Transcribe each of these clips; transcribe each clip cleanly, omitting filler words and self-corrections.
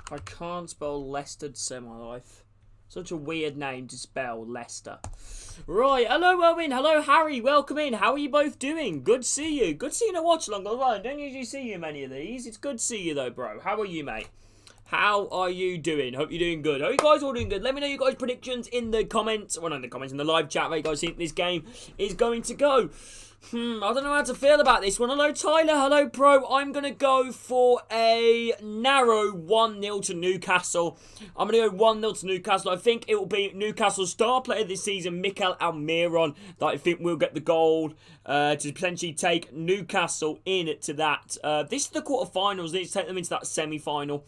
I can't spell Leicester to save my life. Such a weird name to spell, Leicester. Right, hello Owen, hello Harry, welcome in. How are you both doing? Good to see you. Good to see you in a watch along. I don't usually see you in many of these. It's good to see you though, bro. How are you, mate? How are you doing? Hope you're doing good. Hope you guys all doing good. Let me know your guys' predictions in the comments. Well, not in the comments, in the live chat. How you guys think this game is going to go? I don't know how to feel about this one. Hello, Tyler. Hello, Pro. I'm going to go for a narrow 1-0 to Newcastle. I'm going to go 1-0 to Newcastle. I think it will be Newcastle's star player this season, Mikel Almiron, that I think will get the goal to potentially take Newcastle into that. This is the quarterfinals. They need to take them into that semi-final.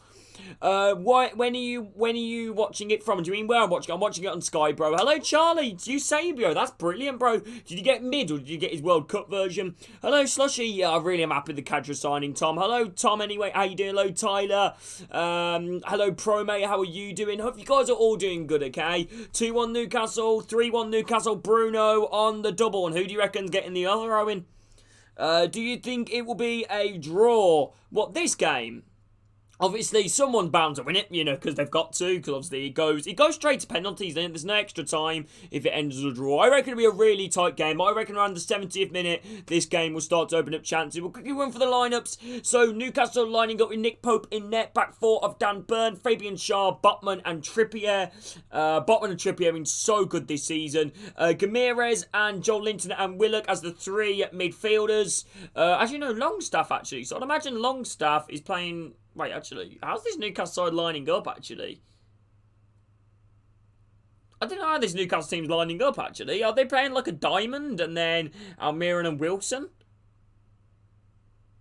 When are you watching it from? Do you mean where I'm watching it? I'm watching it on Sky, bro. Hello, Charlie. Eusebio. That's brilliant, bro. Did you get mid or did you get his World Cup version? Hello, Slushy. Yeah, I really am happy with the Cadra signing, Tom. Hello, Tom. Anyway, how you doing? Hello, Tyler. Hello, Pro Mate. How are you doing? Hope you guys are all doing good. Okay. 2-1 Newcastle. 3-1 Newcastle. Bruno on the double. And who do you reckon's getting the other, Owen? Do you think it will be a draw? What, this game? Obviously, someone's bound to win it, you know, because they've got to, because obviously it goes straight to penalties, then there's no extra time if it ends as a draw. I reckon it'll be a really tight game. I reckon around the 70th minute, this game will start to open up chances. We'll quickly run for the lineups. So, Newcastle lining up with Nick Pope in net, back four of Dan Burn, Fabian Schär, Botman and Trippier. Botman and Trippier have been so good this season. Gamirez and Joel Linton and Willock as the three midfielders. As you know, Longstaff actually. So, I'd imagine Longstaff is playing... Wait, actually, how's this Newcastle side lining up, actually? I don't know how this Newcastle team's lining up, actually. Are they playing like a diamond and then Almiron and Wilson?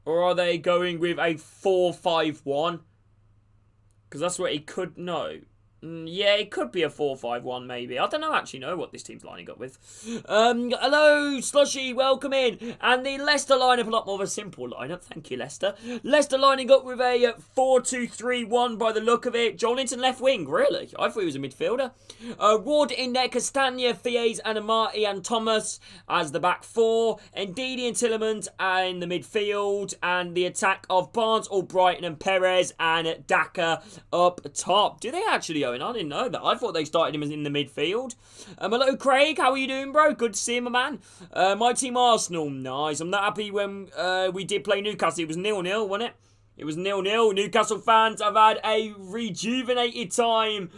Or are they going with a 4-5-1? Because that's what it could... No. Yeah, it could be a 4-5-1 maybe. I don't know actually know what this team's lining up with. Hello, Slushy, welcome in. And the Leicester lineup, a lot more of a simple lineup. Thank you, Leicester. Leicester lining up with a 4-2-3-1 by the look of it. Joelinton left wing, really? I thought he was a midfielder. Ward in there, Castagna, Fies, and Amati and Thomas as the back four. Ndidi and Tillemans in the midfield. And the attack of Barnes, Albrighton and Perez and Daka up top. Do they actually own? I didn't know that. I thought they started him as in the midfield. Hello, Craig. How are you doing, bro? Good to see him, my man. My team, Arsenal. Nice. I'm not happy when we did play Newcastle. It was 0-0, wasn't it? It was 0-0. Newcastle fans have had a rejuvenated time,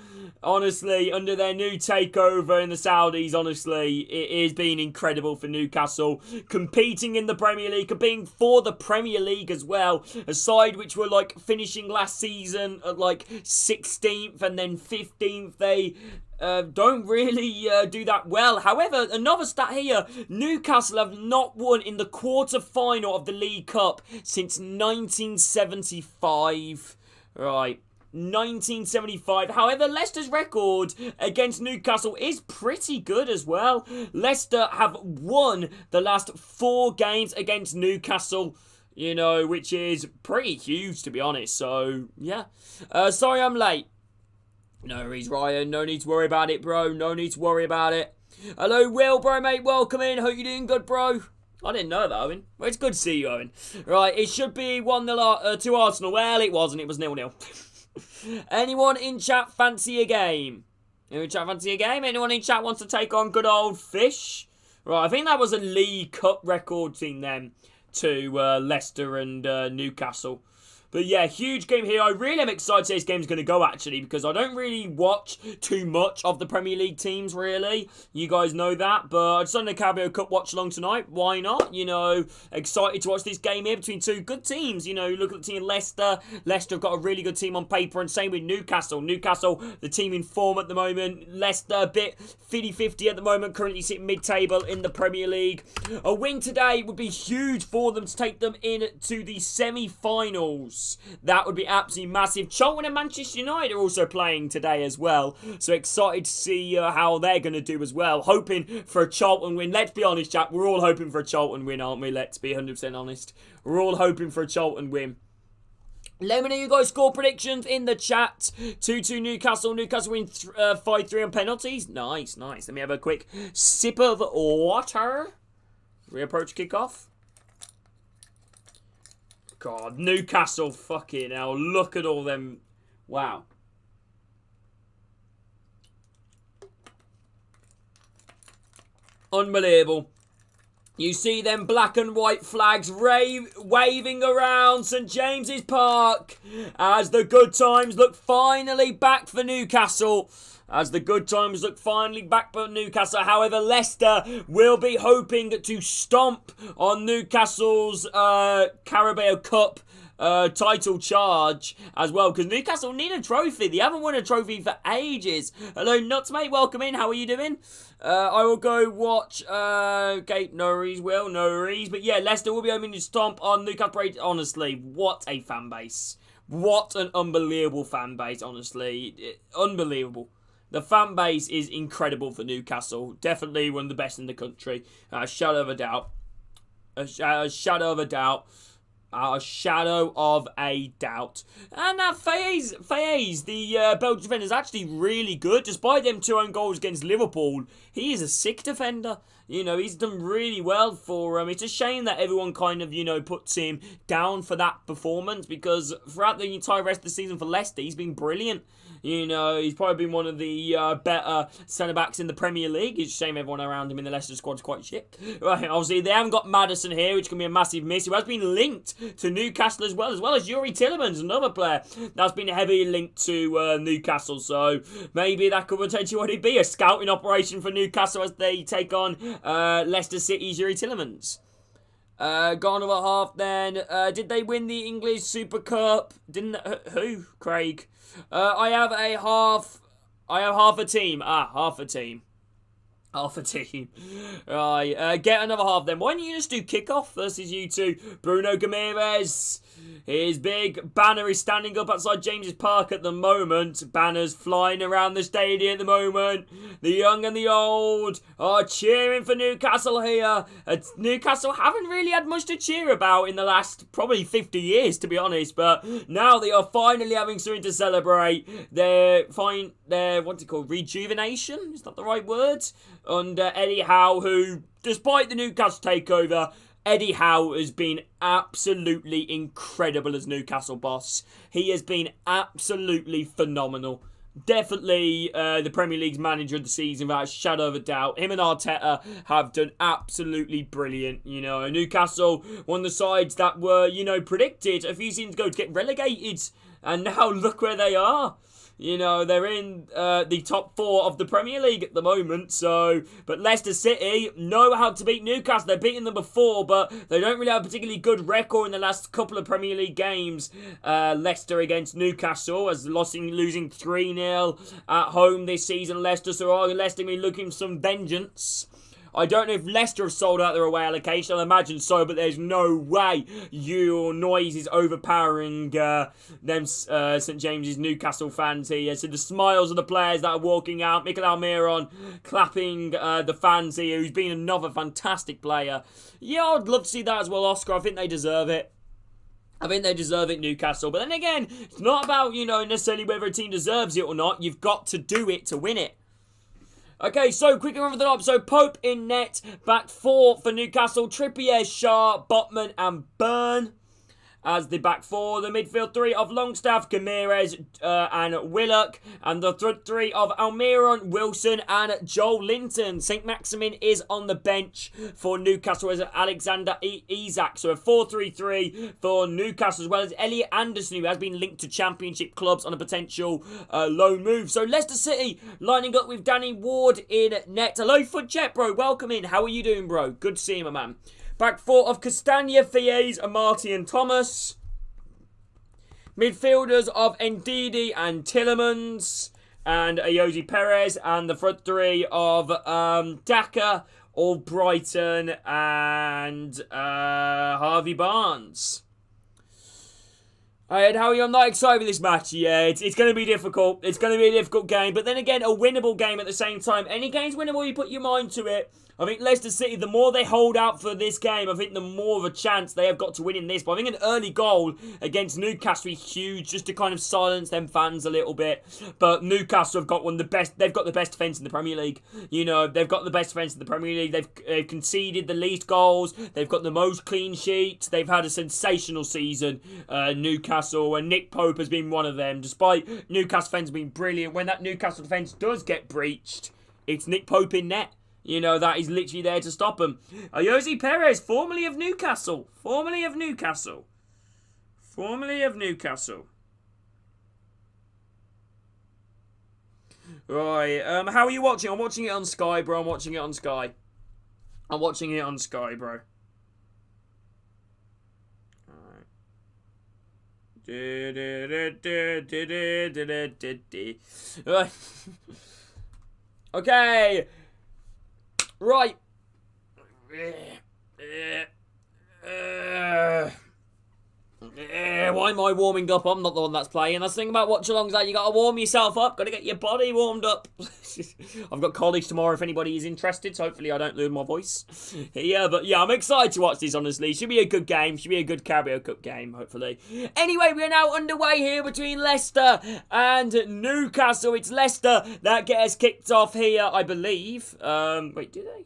honestly, under their new takeover in the Saudis. Honestly, it has been incredible for Newcastle. Competing in the Premier League, competing for the Premier League as well. A side which were like finishing last season at like 16th and then 15th. They... don't really do that well. However, another stat here, Newcastle have not won in the quarter-final of the League Cup since 1975. Right. 1975. However, Leicester's record against Newcastle is pretty good as well. Leicester have won the last 4 games against Newcastle. You know, which is pretty huge, to be honest. So, yeah. Sorry I'm late. No worries, Ryan. No need to worry about it, bro. No need to worry about it. Hello, Will, bro, mate. Welcome in. Hope you're doing good, bro. I didn't know that, Owen. Well, it's good to see you, Owen. Right, it should be 1-0 to Arsenal. Well, it wasn't. It was 0-0. Anyone in chat fancy a game? Anyone in chat fancy a game? Anyone in chat wants to take on good old Fish? Right, I think that was a League Cup record team then to Leicester and Newcastle. But yeah, huge game here. I really am excited to see this game's going to go, actually, because I don't really watch too much of the Premier League teams, really. You guys know that. But I just done the Carabao Cup watch along tonight. Why not? You know, excited to watch this game here between two good teams. You know, look at the team Leicester. Leicester have got a really good team on paper, and same with Newcastle. Newcastle, the team in form at the moment. Leicester, a bit 50-50 at the moment, currently sitting mid-table in the Premier League. A win today would be huge for them to take them into the semi-finals. That would be absolutely massive. Charlton and Manchester United are also playing today as well. So excited to see how they're going to do as well. Hoping for a Charlton win. Let's be honest, Jack. We're all hoping for a Charlton win, aren't we? Let's be 100% honest. We're all hoping for a Charlton win. Let me know you guys' score predictions in the chat. 2-2 Newcastle. Newcastle win 5-3 on penalties. Nice, nice. Let me have a quick sip of water. Reapproach kickoff. God, Newcastle, fucking hell. Look at all them Wow. Unbelievable. You see them black and white flags waving around St James's Park as the good times look finally back for Newcastle. However, Leicester will be hoping to stomp on Newcastle's Carabao Cup title charge as well, because Newcastle need a trophy. They haven't won a trophy for ages. Hello, Nuts, mate. Welcome in. How are you doing? I will go watch. Okay, no worries, Will. No worries. But yeah, Leicester will be hoping to stomp on Newcastle. Honestly, what a fan base. What an unbelievable fan base, honestly. Unbelievable. The fan base is incredible for Newcastle. Definitely one of the best in the country. A shadow of a doubt. A shadow of a doubt. And Fayez, the Belgian defender, is actually really good. Despite them 2 own goals against Liverpool, he is a sick defender. You know, he's done really well for him. It's a shame that everyone kind of, puts him down for that performance, because throughout the entire rest of the season for Leicester, he's been brilliant. He's probably been one of the better centre-backs in the Premier League. It's a shame everyone around him in the Leicester squad's quite shit. Right, obviously, they haven't got Maddison here, which can be a massive miss, who has been linked to Newcastle as well as Yuri Tillemans, another player that's been heavily linked to Newcastle. So maybe that could potentially be a scouting operation for Newcastle as they take on Leicester City's Yuri Tillemans. Gone over half then. Did they win the English Super Cup? Who? Craig. I have half a team. Half a team. Right, get another half then. Why don't you just do kickoff versus you two? Bruno Guimaraes. His big banner is standing up outside James's Park at the moment. Banners flying around the stadium at the moment. The young and the old are cheering for Newcastle here. Newcastle haven't really had much to cheer about in the last probably 50 years, to be honest. But now they are finally having something to celebrate. Their what's it called? Rejuvenation? Is that the right word? Under Eddie Howe, who, despite the Newcastle takeover, Eddie Howe has been absolutely incredible as Newcastle boss. He has been absolutely phenomenal. Definitely the Premier League's manager of the season, without a shadow of a doubt. Him and Arteta have done absolutely brilliant. Newcastle, one of the sides that were, predicted a few seasons ago to get relegated. And now look where they are. They're in the top 4 of the Premier League at the moment. But Leicester City know how to beat Newcastle. They've beaten them before, but they don't really have a particularly good record in the last couple of Premier League games. Leicester against Newcastle, as losing 3-0 at home this season. Leicester going to be looking for some vengeance. I don't know if Leicester have sold out their away allocation. I imagine so, but there's no way your noise is overpowering them St James's Newcastle fans here. So the smiles of the players that are walking out. Mikel Almiron clapping the fans here, who's been another fantastic player. Yeah, I'd love to see that as well, Oscar. I think they deserve it. Newcastle. But then again, it's not about, necessarily whether a team deserves it or not. You've got to do it to win it. Okay, so quickly run for the top. So Pope in net, back 4 for Newcastle. Trippier, Shah, Botman and Byrne as the back 4. The midfield 3 of Longstaff, Guimaraes and Willock. And the front 3 of Almiron, Wilson and Joel Linton. St Maximin is on the bench for Newcastle as Alexander Isak. So a 4-3-3 for Newcastle, as well as Elliot Anderson, who has been linked to Championship clubs on a potential loan move. So Leicester City lining up with Danny Ward in net. Hello, Footjet, bro. Welcome in. How are you doing, bro? Good to see you, my man. Back 4 of Castagna, Fayez, Amati and Thomas. Midfielders of Ndidi and Tillemans and Ayoze Perez. And the front 3 of Daka, Albrighton and Harvey Barnes. Ed, how are you? I'm not excited for this match. Yeah, it's going to be difficult. It's going to be a difficult game. But then again, a winnable game at the same time. Any game's winnable, you put your mind to it. I think Leicester City, the more they hold out for this game, I think the more of a chance they have got to win in this. But I think an early goal against Newcastle is huge, just to kind of silence them fans a little bit. But Newcastle have got one of the best. They've got the best defence in the Premier League. You know, they've got the best defence in the Premier League. They've conceded the least goals. They've got the most clean sheets. They've had a sensational season, Newcastle, and Nick Pope has been one of them. Despite Newcastle defence being brilliant, when that Newcastle defence does get breached, it's Nick Pope in net. You know, that is literally there to stop them. Jose Perez, formerly of Newcastle. Formerly of Newcastle. Formerly of Newcastle. Right, how are you watching? I'm watching it on Sky, bro. I'm watching it on Sky. I'm watching it on Sky, bro. Alright. Okay. Right. Why am I warming up? I'm not the one that's playing. That's the thing about watch-alongs, that you gotta warm yourself up. Gotta get your body warmed up. I've got college tomorrow if anybody is interested, so hopefully I don't lose my voice. Yeah, but yeah, I'm excited to watch this, honestly. Should be a good game. Should be a good Carabao Cup game, hopefully. Anyway, we're now underway here between Leicester and Newcastle. It's Leicester that get us kicked off here, I believe. Wait, did they?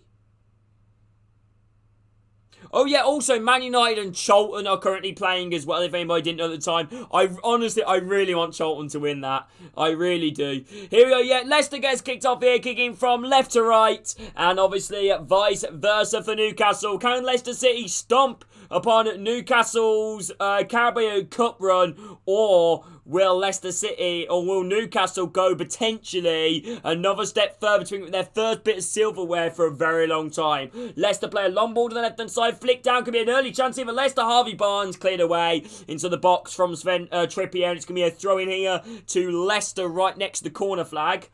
Oh yeah, also Man United and Charlton are currently playing as well, if anybody didn't know at the time. I really want Charlton to win that. I really do. Here we go, yeah, Leicester gets kicked off here, kicking from left to right. And obviously vice versa for Newcastle. Can Leicester City stomp upon Newcastle's Carabao Cup run, or will Leicester City, or will Newcastle go potentially another step further to their first bit of silverware for a very long time? Leicester play a long ball to the left-hand side, flick down, could be an early chance here for Leicester. Harvey Barnes cleared away into the box from Sven Trippier, and it's going to be a throw in here to Leicester right next to the corner flag.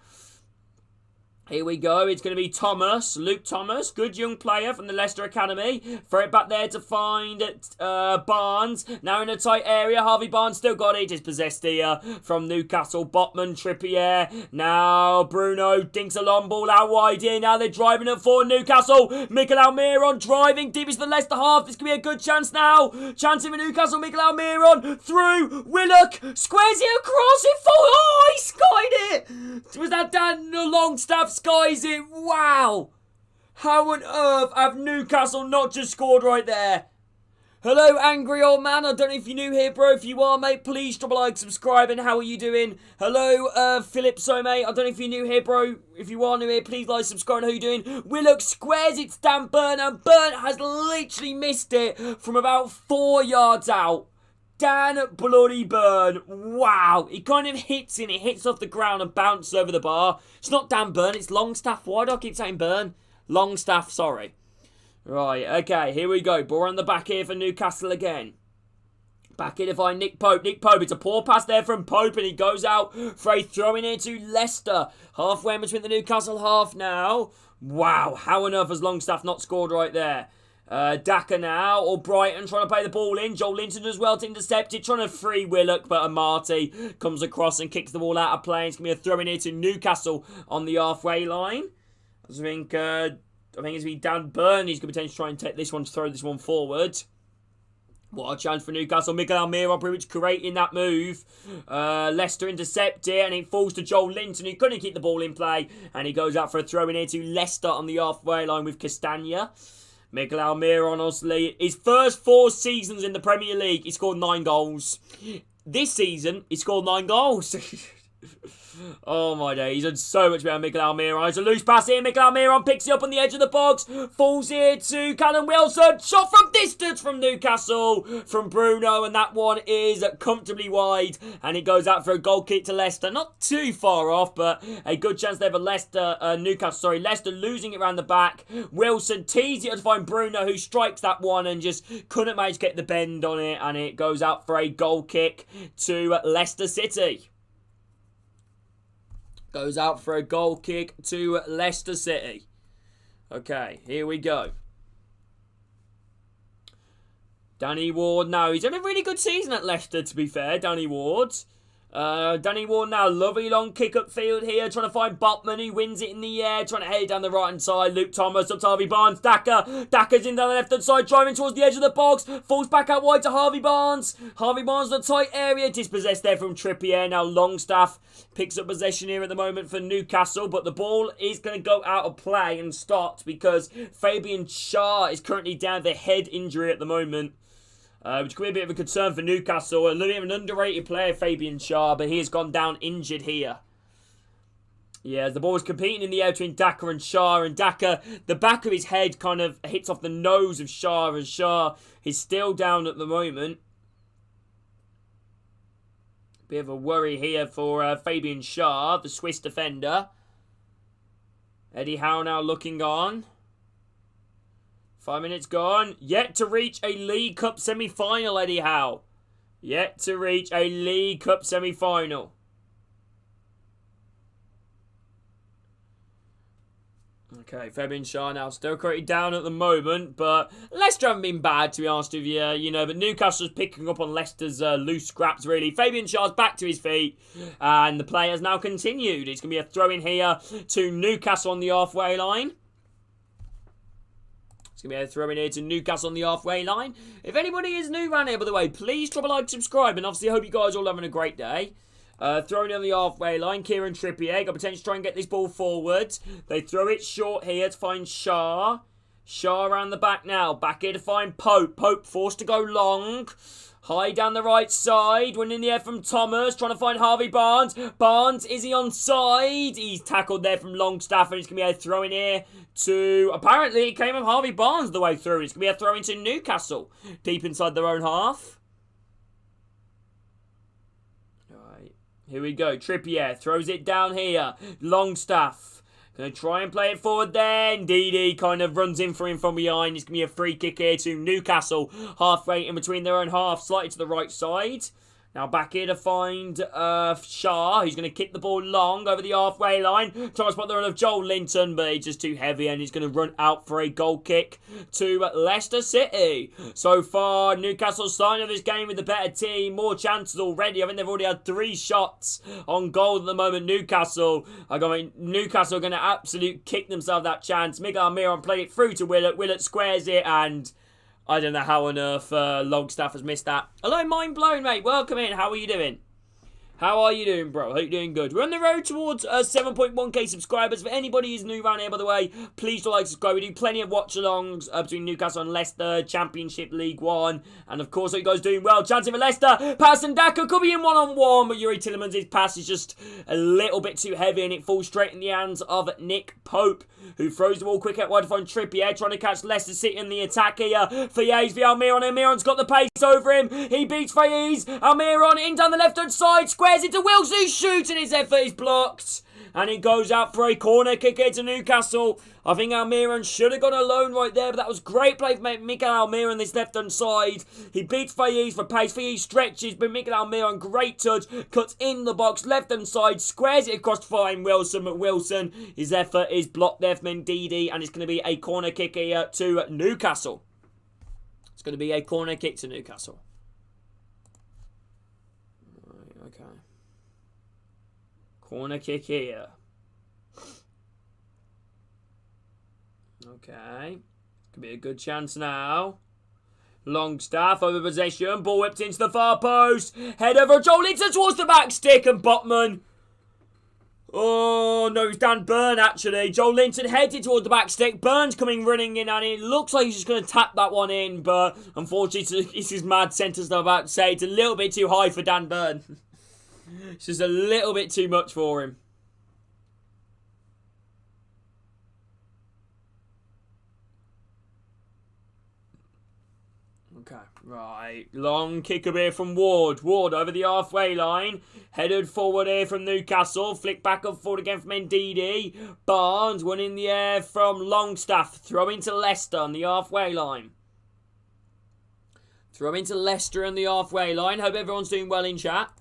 Here we go. It's going to be Thomas, Luke Thomas, good young player from the Leicester Academy. Throw it back there to find Barnes. Now in a tight area. Harvey Barnes still got it. It's possessed here from Newcastle. Botman, Trippier. Now Bruno dinks a long ball out wide here. Now they're driving it for Newcastle. Mikel Almiron driving deep into the Leicester half. This could be a good chance now. Chance for Newcastle. Mikel Almiron through. Willock squares it across. It falls. Oh, he skied it. Was that Dan Longstaff? Skies it. Wow. How on earth have Newcastle not just scored right there? Hello, angry old man. I don't know if you're new here, bro. If you are, mate, please drop a like, subscribe, and how are you doing? Hello, Philip, so, mate. I don't know if you're new here, bro. If you are new here, please like, subscribe, and how are you doing? Willock squares it to Dan Burn, and Burn has literally missed it from about 4 yards out. Dan bloody Burn. Wow. He kind of hits in. It hits off the ground and bounces over the bar. It's not Dan Burn. It's Longstaff. Why do I keep saying Burn? Longstaff, sorry. Right, okay. Here we go. Ball on the back here for Newcastle again. Back here to find Nick Pope. Nick Pope. It's a poor pass there from Pope, and he goes out for a throw in here to Leicester. Halfway in between the Newcastle half now. Wow. How on earth has Longstaff not scored right there? Daka now, or Brighton trying to play the ball in. Joel Linton as well to intercept it, trying to free Willock, but Amati comes across and kicks the ball out of play. It's going to be a throw in here to Newcastle on the halfway line. I think it's going to be Dan Burn. He's going to potentially try and take this one to throw this one forward. What a chance for Newcastle. Mikel Almiron pretty much creating that move. Leicester intercept it, and it falls to Joel Linton, who couldn't keep the ball in play, and he goes out for a throw in here to Leicester on the halfway line with Castagna. Mikel Almiron, honestly, his first 4 seasons in the Premier League, he scored 9 goals. This season, he scored 9 goals. Oh my days, he's done so much better than Mikel Almiron. It's a loose pass here. Mikel Almiron picks it up on the edge of the box. Falls here to Callum Wilson. Shot from distance from Newcastle, from Bruno, and that one is comfortably wide. And it goes out for a goal kick to Leicester. Not too far off, but a good chance there for Leicester. Leicester losing it around the back. Wilson teased it to find Bruno, who strikes that one and just couldn't manage to get the bend on it. And it goes out for a goal kick to Leicester City. Goes out for a goal kick to Leicester City. Okay, here we go. Danny Ward now. He's had a really good season at Leicester, to be fair, Danny Ward. Danny Ward now, lovely long kick up field here, trying to find Botman, who wins it in the air, trying to head down the right hand side. Luke Thomas up to Harvey Barnes. Daka's in down the left hand side, driving towards the edge of the box, falls back out wide to Harvey Barnes. Harvey Barnes in the tight area, dispossessed there from Trippier. Now Longstaff picks up possession here at the moment for Newcastle, but the ball is going to go out of play and start because Fabian Schär is currently down with a head injury at the moment. Which could be a bit of a concern for Newcastle. A little bit of an underrated player, Fabian Schär, but he has gone down injured here. Yeah, the ball was competing in the air between Daka and Schär, and Daka, the back of his head kind of hits off the nose of Schär, and Schär is still down at the moment. Bit of a worry here for Fabian Schär, the Swiss defender. Eddie Howe now looking on. 5 minutes gone. Yet to reach a League Cup semi-final, Eddie Howe. Yet to reach a League Cup semi-final. Okay, Fabian Schär now still currently down at the moment, but Leicester haven't been bad, to be honest with you, but Newcastle's picking up on Leicester's loose scraps, really. Fabian Schär's back to his feet, and the play has now continued. It's going to be a throw-in here to Newcastle on the halfway line. It's going to be a throw in here to Newcastle on the halfway line. If anybody is new around here, by the way, please drop a like, subscribe, and obviously I hope you guys are all having a great day. Throwing on the halfway line, Kieran Trippier got potential to try and get this ball forward. They throw it short here to find Schär. Schär around the back now. Back here to find Pope. Pope forced to go long. High down the right side. One in the air from Thomas. Trying to find Harvey Barnes. Barnes, is he onside? He's tackled there from Longstaff. And it's going to be a throw in here to... Apparently, it came from Harvey Barnes the way through. It's going to be a throw into Newcastle. Deep inside their own half. Alright. Here we go. Trippier throws it down here. Longstaff. Going to try and play it forward then. Didi kind of runs in for him from behind. It's going to be a free kick here to Newcastle. Halfway in between their own half. Slightly to the right side. Now back here to find Schär, who's going to kick the ball long over the halfway line. Trying to spot the run of Joel Linton, but he's just too heavy and he's going to run out for a goal kick to Leicester City. So far, Newcastle starting this game with the better team. More chances already. I think they've already had 3 shots on goal at the moment. Newcastle are going to absolutely kick themselves that chance. Miguel Almiron played it through to Willett. Willett squares it and... I don't know how on earth Longstaff has missed that. Hello, Mind Blown, mate. Welcome in. How are you doing? How are you doing, bro? Hope you're doing good. We're on the road towards 7.1k subscribers. For anybody who's new around here, by the way, please do like, subscribe. We do plenty of watch-alongs between Newcastle and Leicester, Championship, League One. And, of course, hope you guys doing well. Chance for Leicester. Pass and Daka could be in one-on-one, but Yuri Tillemans' pass is just a little bit too heavy, and it falls straight in the hands of Nick Pope, who throws the ball quick out wide to find Trippier, trying to catch Leicester City in the attack here. Fayez via Almiron. Almiron's got the pace over him. He beats Fayez. Almiron in down the left-hand side. Squares into Wilson, who shoots, and his effort is blocked. And it goes out for a corner kick here to Newcastle. I think Almiron should have gone alone right there, but that was great play from Miguel Almiron this left-hand side. He beats Fayez for pace. Fayez stretches, but Miguel Almiron, great touch, cuts in the box, left-hand side, squares it across to find Wilson. But Wilson, his effort is blocked there from Ndidi, and it's going to be a corner kick here to Newcastle. It's going to be a corner kick to Newcastle. Right, okay. Corner kick here. Okay. Could be a good chance now. Longstaff over possession. Ball whipped into the far post. Head over Joel Linton towards the back stick and Botman. Oh, no, it's Dan Burn, actually. Joel Linton headed towards the back stick. Burn's coming running in, and it looks like he's just going to tap that one in, but unfortunately, it's his mad sentence I'm about to say. It's a little bit too high for Dan Burn. It's just a little bit too much for him. Okay, right. Long kick up here from Ward. Ward over the halfway line. Headed forward here from Newcastle. Flick back up forward again from Ndidi. Barnes, one in the air from Longstaff. Throw into Leicester on the halfway line. Throw into Leicester on the halfway line. Hope everyone's doing well in chat.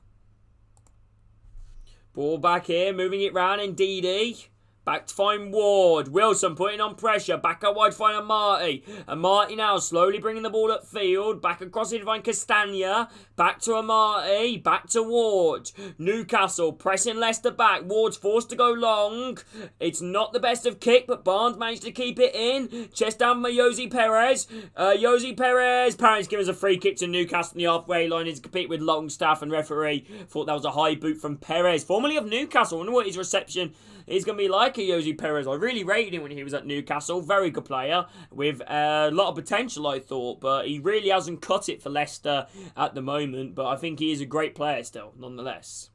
Ball back here, moving it round. Ndidi. Back to find Ward. Wilson putting on pressure. Back out wide to find Amati. Amati now slowly bringing the ball upfield. Back across to find Castagna. Back to Amati. Back to Ward. Newcastle pressing Leicester back. Ward's forced to go long. It's not the best of kick, but Barnes managed to keep it in. Chest down by Jose Perez. Jose Perez. Parents give us a free kick to Newcastle in the halfway line. He's compete with Longstaff, and referee thought that was a high boot from Perez, formerly of Newcastle. I wonder what his reception is going to be like at Jose Perez. I really rated him when he was at Newcastle. Very good player with a lot of potential, I thought, but he really hasn't cut it for Leicester at the moment. But I think he is a great player still, nonetheless.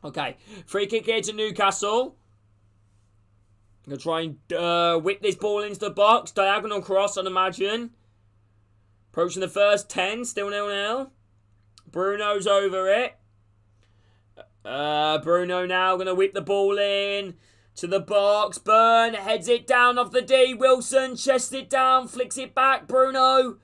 Okay, free kick here to Newcastle. I'm going to try and whip this ball into the box. Diagonal cross, I'd imagine. Approaching the first 10, still 0-0. Bruno's over it. Bruno now going to whip the ball in to the box. Burn heads it down off the D. Wilson chests it down, flicks it back. Bruno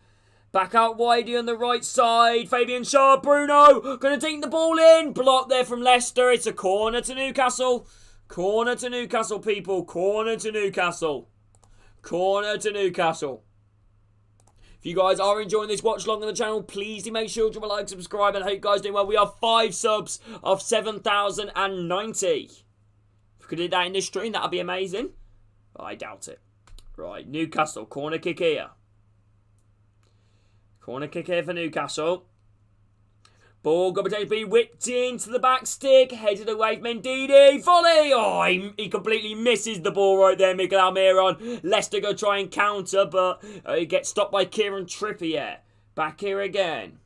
back out widey on the right side. Fabian Shaw. Bruno going to dink the ball in. Block there from Leicester. It's a corner to Newcastle. Corner to Newcastle, people. Corner to Newcastle. Corner to Newcastle. If you guys are enjoying this watch along on the channel, please do make sure to drop a like, subscribe, and I hope you guys are doing well. We are 5 subs of 7,090. If we could do that in this stream, that would be amazing. But I doubt it. Right, Newcastle, corner kick here. Corner kick here for Newcastle. Ball going to be whipped into the back stick. Headed away from Ndidi. Volley! Oh, he completely misses the ball right there, Miguel Almiron. Leicester go try and counter, but he gets stopped by Kieran Trippier. Back here again.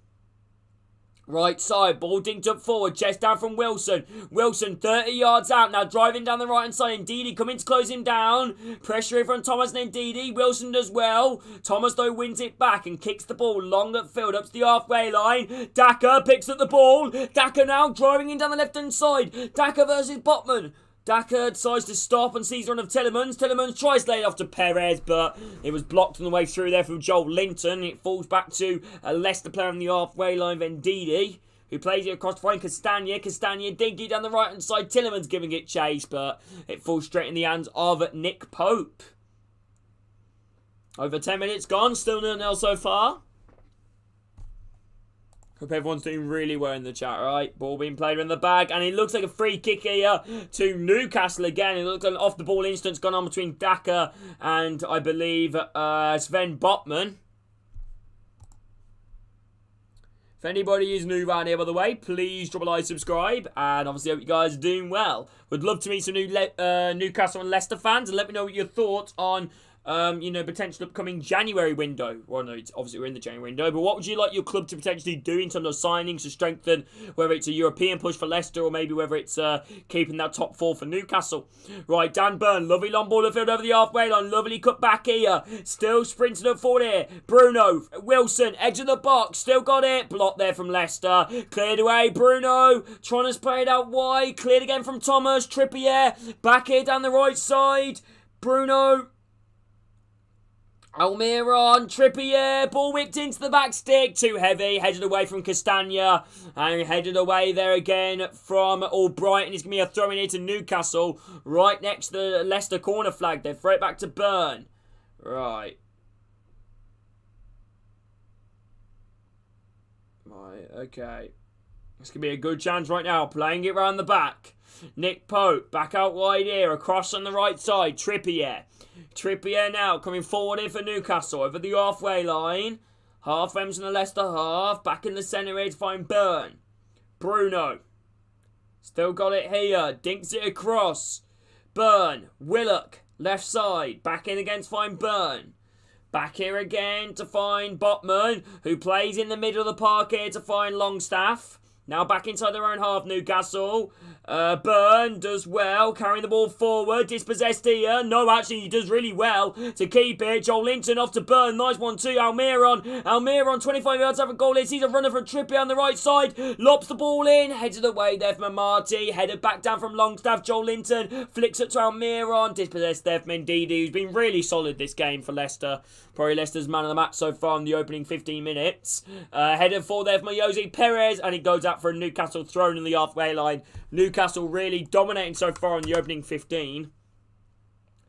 Right side, ball dinked up forward, chest down from Wilson. Wilson 30 yards out, now driving down the right hand side. Ndidi coming to close him down. Pressure in from Thomas and Ndidi. Wilson does well. Thomas though wins it back and kicks the ball long upfield up to the halfway line. Daka picks up the ball. Daka now driving in down the left hand side. Daka versus Botman. Daka decides to stop and sees one of Tielemans. Tielemans tries to lay it off to Perez, but it was blocked on the way through there from Joel Linton. It falls back to a Leicester player on the halfway line, Ndidi, who plays it across to find Castagna. Castagna dinky down the right-hand side. Tielemans giving it chase, but it falls straight in the hands of Nick Pope. Over 10 minutes gone. Still 0-0 so far. Hope everyone's doing really well in the chat, right? Ball being played in the bag, and it looks like a free kick here to Newcastle again. It looks like an off-the-ball instance gone on between Daka and, I believe, Sven Botman. If anybody is new around here, by the way, please drop a like, subscribe, and obviously hope you guys are doing well. Would love to meet some new Newcastle and Leicester fans, and let me know what your thoughts on potential upcoming January window. Well, no, obviously we're in the January window, but what would you like your club to potentially do in terms of signings to strengthen, whether it's a European push for Leicester or maybe whether it's keeping that top 4 for Newcastle? Right, Dan Burn, lovely long ball field over the halfway line, lovely cut back here, still sprinting up forward here. Bruno, Wilson, edge of the box, still got it, blocked there from Leicester, cleared away. Bruno, trying to spray it out wide, cleared again from Thomas. Trippier, back here down the right side. Bruno, Almiron, Trippier, ball whipped into the back stick, too heavy, headed away from Castagna, and headed away there again from Albrighton. It's going to be a throw in here to Newcastle, right next to the Leicester corner flag. They throw it back to Burn. Right. Right, okay. This could be a good chance right now, playing it round the back. Nick Pope, back out wide here, across on the right side, Trippier. Trippier now coming forward here for Newcastle over the halfway line. Half M's in the Leicester half. Back in the centre here to find Burn. Bruno. Still got it here. Dinks it across. Burn. Willock. Left side. Back in against find Burn. Back here again to find Botman, who plays in the middle of the park here to find Longstaff. Now back inside their own half, Newcastle. Burn does well, carrying the ball forward. Dispossessed here. No, actually, he does really well to keep it. Joel Linton off to Burn. Nice one too. Almiron. Almiron, 25 yards out of goal. He sees a runner from Trippier on the right side. Lobs the ball in. Headed away there from Amati. Headed back down from Longstaff. Joel Linton flicks it to Almiron. Dispossessed there from Ndidi, who's been really solid this game for Leicester. Probably Leicester's man of the match so far in the opening 15 minutes. Headed forward there from Jose Perez, and it goes out for a Newcastle thrown in the halfway line. Newcastle Newcastle really dominating so far in the opening 15.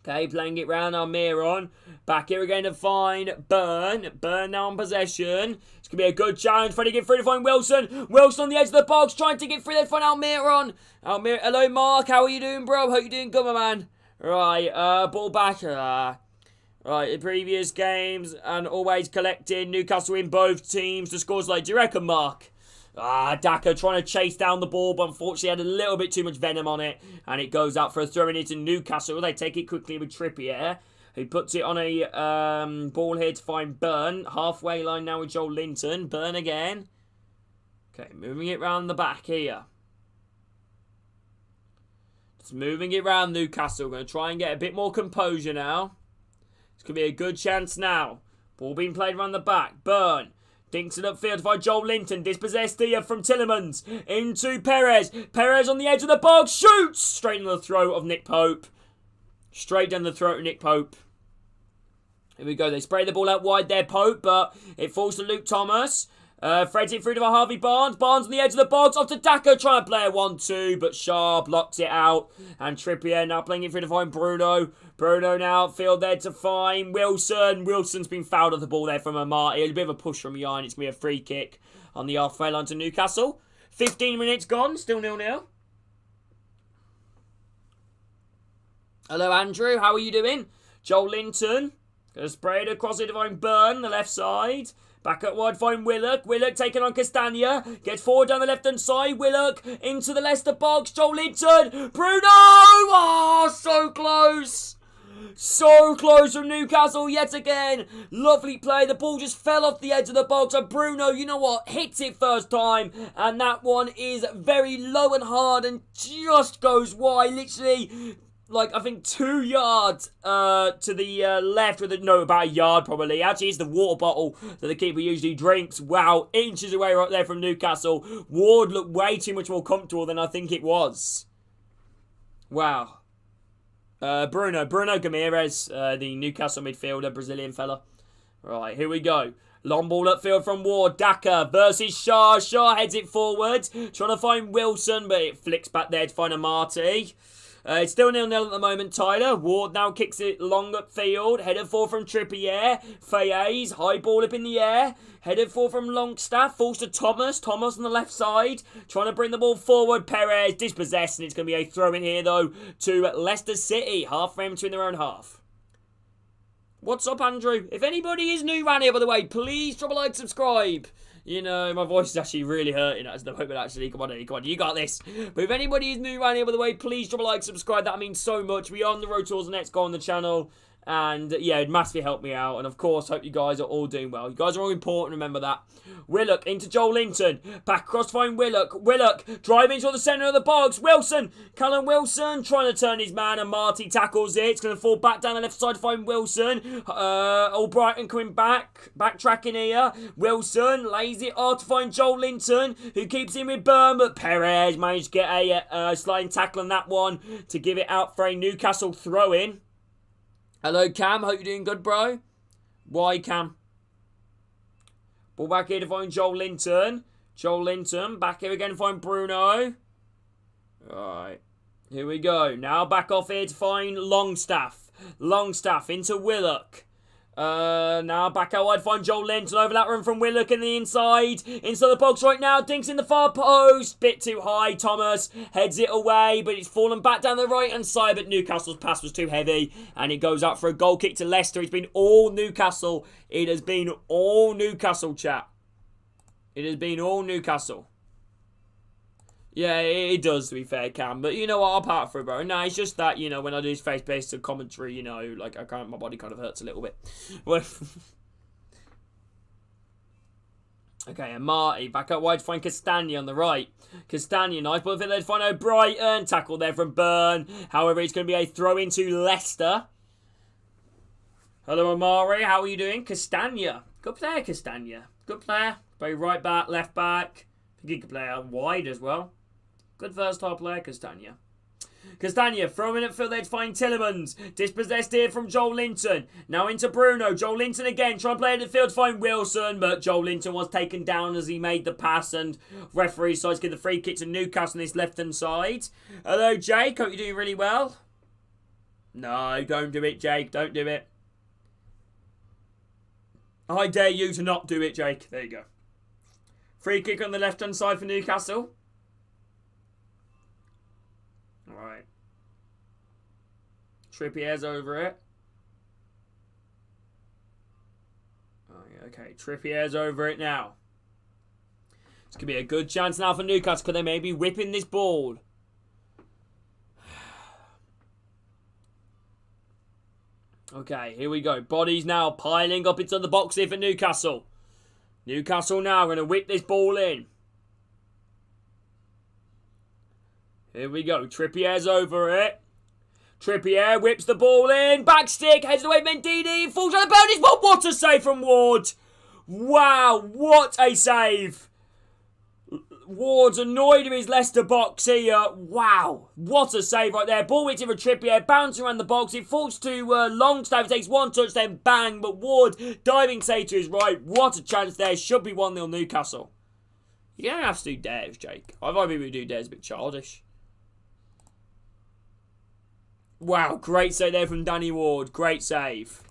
Okay, playing it round, Almiron. Back here again to find Burn. Burn now on possession. It's going to be a good challenge. Trying to get through to find Wilson. Wilson on the edge of the box. Trying to get through there to find Almiron. Almiron. Hello, Mark. How are you doing, bro? Hope you're doing good, my man. Right, ball back. Right, in previous games and always collecting. Newcastle in both teams. The score's like, do you reckon, Mark? Daka trying to chase down the ball, but unfortunately had a little bit too much venom on it. And it goes out for a throw in into Newcastle. They take it quickly with Trippier, who puts it on a ball here to find Burn. Halfway line now with Joel Linton. Burn again. Okay, moving it round the back here. Just moving it round Newcastle. Going to try and get a bit more composure now. It's going to be a good chance now. Ball being played around the back. Burn. Dinks it upfield by Joel Linton. Dispossessed here from Tillemans. Into Perez. Perez on the edge of the box. Shoots! Straight in the throat of Nick Pope. Straight down the throat of Nick Pope. Here we go. They spray the ball out wide there, Pope. But it falls to Luke Thomas. Threads it through to Harvey Barnes. Barnes on the edge of the box. Off to Daka. Trying to play a 1-2. But Shaw blocks it out. And Trippier now playing it through to find Bruno. Bruno now outfield there to find Wilson. Wilson's been fouled off the ball there from Amati. A bit of a push from behind. It's going to be a free kick on the halfway line to Newcastle. 15 minutes gone. Still 0-0. Hello, Andrew. How are you doing? Joel Linton. Going to spray it across it to find Burn, the left side. Back up wide, find Willock. Willock taking on Castagna. Gets forward down the left-hand side. Willock into the Leicester box. Joel Linton. Bruno! Oh, so close. So close from Newcastle yet again. Lovely play. The ball just fell off the edge of the box. And Bruno, you know what? Hits it first time. And that one is very low and hard and just goes wide. Literally, like, I think 2 yards to the left with about a yard probably. Actually, it's the water bottle that the keeper usually drinks. Wow, inches away right there from Newcastle. Ward looked way too much more comfortable than I think it was. Wow. Bruno Ramirez, the Newcastle midfielder, Brazilian fella. Right, here we go. Long ball upfield from Ward. Daka versus Shaw. Shaw heads it forward. Trying to find Wilson, but it flicks back there to find Amati. It's still 0-0 at the moment, Tyler. Ward now kicks it long upfield. Headed for from Trippier. Fayez, high ball up in the air. Headed for from Longstaff. Falls to Thomas. Thomas on the left side. Trying to bring the ball forward. Perez dispossessed. And it's going to be a throw in here, though, to Leicester City. Half frame between their own half. What's up, Andrew? If anybody is new around here, by the way, please drop a like, subscribe. You know, my voice is actually really hurting at the moment, actually. Come on, you got this. But if anybody is new around here, by the way, please drop a like, subscribe. That means so much. We are on the road towards the next goal on the channel. And, yeah, it massively helped me out. And, of course, hope you guys are all doing well. You guys are all important, remember that. Willock into Joel Linton. Back across to find Willock. Willock driving into the centre of the box. Wilson. Callum Wilson trying to turn his man. And Marty tackles it. It's going to fall back down the left side to find Wilson. Albrighton coming back. Backtracking here. Wilson lays it off to find Joel Linton, who keeps in with Burn. But Perez managed to get a sliding tackle on that one to give it out for a Newcastle throw-in. Hello, Cam. Hope you're doing good, bro. Why, Cam? Ball back here to find Joel Linton. Joel Linton. Back here again to find Bruno. Alright. Here we go. Now back off here to find Longstaff. Longstaff into Willock. Now back out wide, find Joel Linton. Over that run from Willock in the inside. Inside the box right now. Dinks in the far post. Bit too high. Thomas heads it away, but it's fallen back down the right hand side. But Newcastle's pass was too heavy, and it goes out for a goal kick to Leicester. It's been all Newcastle. It has been all Newcastle, chat. It has been all Newcastle. Yeah, it does, to be fair, Cam. But you know what? I'll part for it, bro. No, it's just that, you know, when I do this face-based commentary, you know, like, my body kind of hurts a little bit. Okay, and Marty back up wide to find Castagna on the right. Castagna, nice ball for there to find O'Brighton. Tackle there from Burn. However, it's going to be a throw into Leicester. Hello, Amari. How are you doing? Castagna. Good player, Castagna. Good player. Play right back, left back. I think he could play out wide as well. Good versatile player, Castagna. Castagna throwing at field there to find Tillemans. Dispossessed here from Joel Linton. Now into Bruno. Joel Linton again. Trying to play at the field to find Wilson. But Joel Linton was taken down as he made the pass. And referee decides to give the free kick to Newcastle on this left-hand side. Hello, Jake. Hope you're doing really well. No, don't do it, Jake. Don't do it. I dare you to not do it, Jake. There you go. Free kick on the left-hand side for Newcastle. Alright. Trippier's over it. Oh, yeah, okay, Trippier's over it now. This could be a good chance now for Newcastle. Could they maybe whip in this ball? Okay, here we go. Bodies now piling up into the box here for Newcastle. Newcastle now going to whip this ball in. Here we go. Trippier's over it. Trippier whips the ball in. Back stick. Heads away. Mendini. Falls on the bonus ball. What a save from Ward. Wow. What a save. Ward's annoyed with his Leicester box here. Wow. What a save right there. Ball whipped in for Trippier. Bouncing around the box. It falls to Longstaff. It takes one touch. Then bang. But Ward diving save to his right. What a chance there. Should be 1-0 Newcastle. You don't have to do dares, Jake. I thought people who do dares a bit childish. Wow. Great save there from Danny Ward. Great save.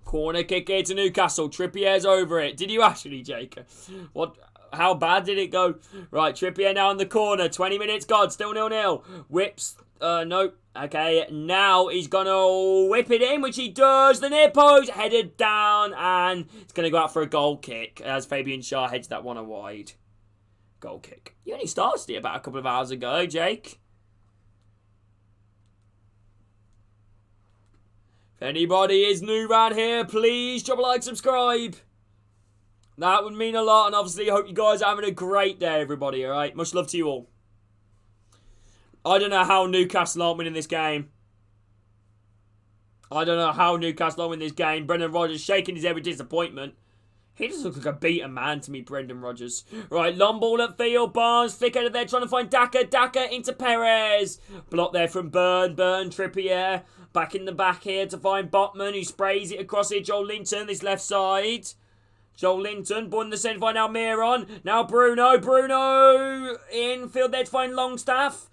Corner kick here to Newcastle. Trippier's over it. Did you actually, Jake? What? How bad did it go? Right, Trippier now in the corner. 20 minutes gone. Still 0-0. Whips. Nope. Okay, now he's going to whip it in, which he does. The near post. Headed down. And it's going to go out for a goal kick as Fabian Schär heads that one wide. Goal kick. You only started it about a couple of hours ago, Jake. Anybody is new around here, please drop a like, subscribe. That would mean a lot, and obviously hope you guys are having a great day, everybody, alright? Much love to you all. I don't know how Newcastle aren't winning this game. I don't know how Newcastle aren't winning this game. Brendan Rodgers shaking his head with disappointment. He just looks like a beaten man to me, Brendan Rodgers. Right, long ball at field. Barnes, flick out of there, trying to find Daka. Daka into Perez. Block there from Burn. Trippier. Back in the back here to find Botman, who sprays it across here. Joel Linton, this left side. Joel Linton, ball in the centre, find Almiron. Now Bruno. Bruno infield there to find Longstaff.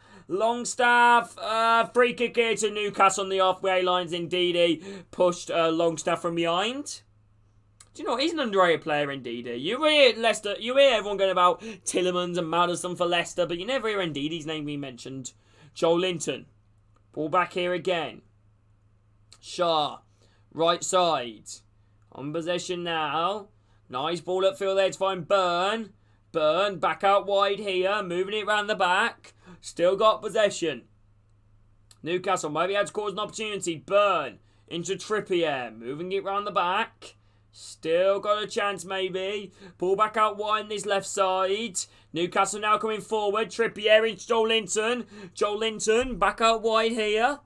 Free kick here to Newcastle on the halfway lines. Indeed, pushed Longstaff from behind. Do you know what? He's an underrated player indeed. You hear Leicester, you hear everyone going about Tillemans and Maddison for Leicester, but you never hear Ndidi's name being mentioned. Joel Linton. Ball back here again. Schär. Right side. On possession now. Nice ball upfield there to find Burn. Burn back out wide here. Moving it round the back. Still got possession. Newcastle maybe had to cause an opportunity. Burn into Trippier. Moving it round the back. Still got a chance maybe. Pull back out wide on this left side. Newcastle now coming forward. Trippier into Joel Linton. Joel Linton back out wide here.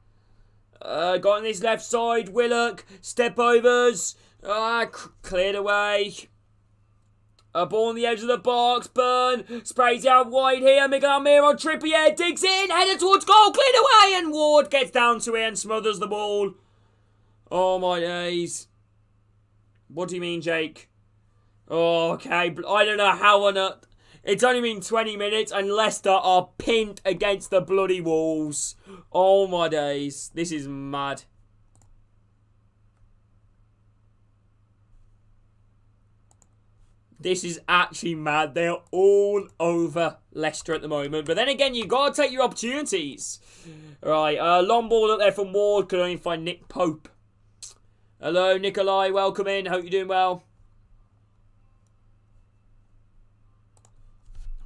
Got on this left side. Willock. Step overs. Cleared away. A ball on the edge of the box. Burn. Sprays out wide here. Miguel Almiron. Trippier digs in. Headed towards goal. Cleared away. And Ward gets down to it and smothers the ball. Oh my days. What do you mean, Jake? Oh, okay. I don't know how on earth. It's only been 20 minutes and Leicester are pinned against the bloody Wolves. Oh, my days. This is mad. This is actually mad. They're all over Leicester at the moment. But then again, you got to take your opportunities. Right, long ball up there from Ward. Could only find Nick Pope. Hello, Nikolai. Welcome in. Hope you're doing well.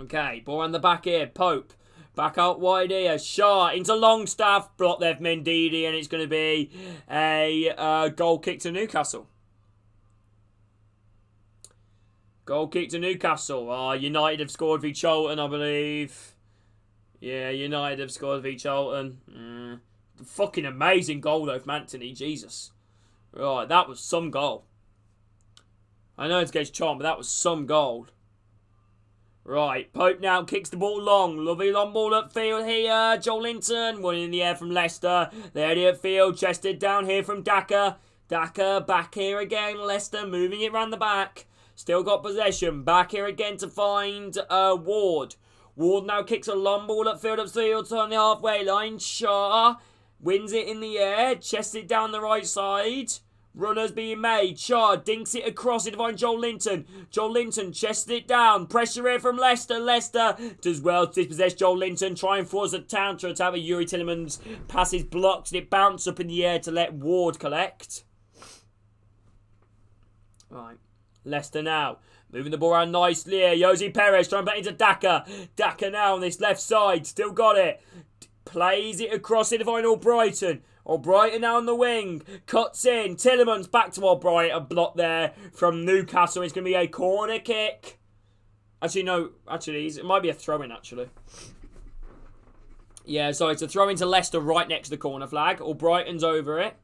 Okay, ball on the back here. Pope. Back out wide here. Schär into Longstaff. Block there for Mendidi. And it's going to be a goal kick to Newcastle. Goal kick to Newcastle. United have scored v Charlton, I believe. Yeah, United have scored v Charlton. Fucking amazing goal though from Anthony. Jesus. Right, that was some goal. I know it's against Charlton, but that was some goal. Right, Pope now kicks the ball long. Lovely long ball upfield here. Joel Linton, one in the air from Leicester. There the upfield, chested down here from Daka. Daka back here again. Leicester moving it round the back. Still got possession. Back here again to find Ward. Ward now kicks a long ball upfield on the halfway line. Shaw wins it in the air. Chests it down the right side. Runners being made. Shaw dinks it across it to find Joel Linton. Joel Linton chests it down. Pressure here from Leicester. Leicester does well to dispossess Joel Linton. Try and force a counter attack with Yuri Tillemans. Passes blocks and it bounces up in the air to let Ward collect. Right. Leicester now. Moving the ball around nicely here. Jose Perez trying to back into Daka. Daka now on this left side. Still got it. Plays it across it to find Albrighton. Albrighton now on the wing. Cuts in. Tillemans back to Albrighton. A block there from Newcastle. It's going to be a corner kick. Actually, no. Actually, it might be a throw-in, actually. Yeah, sorry. It's a throw-in to Leicester right next to the corner flag. Albrighton's over it.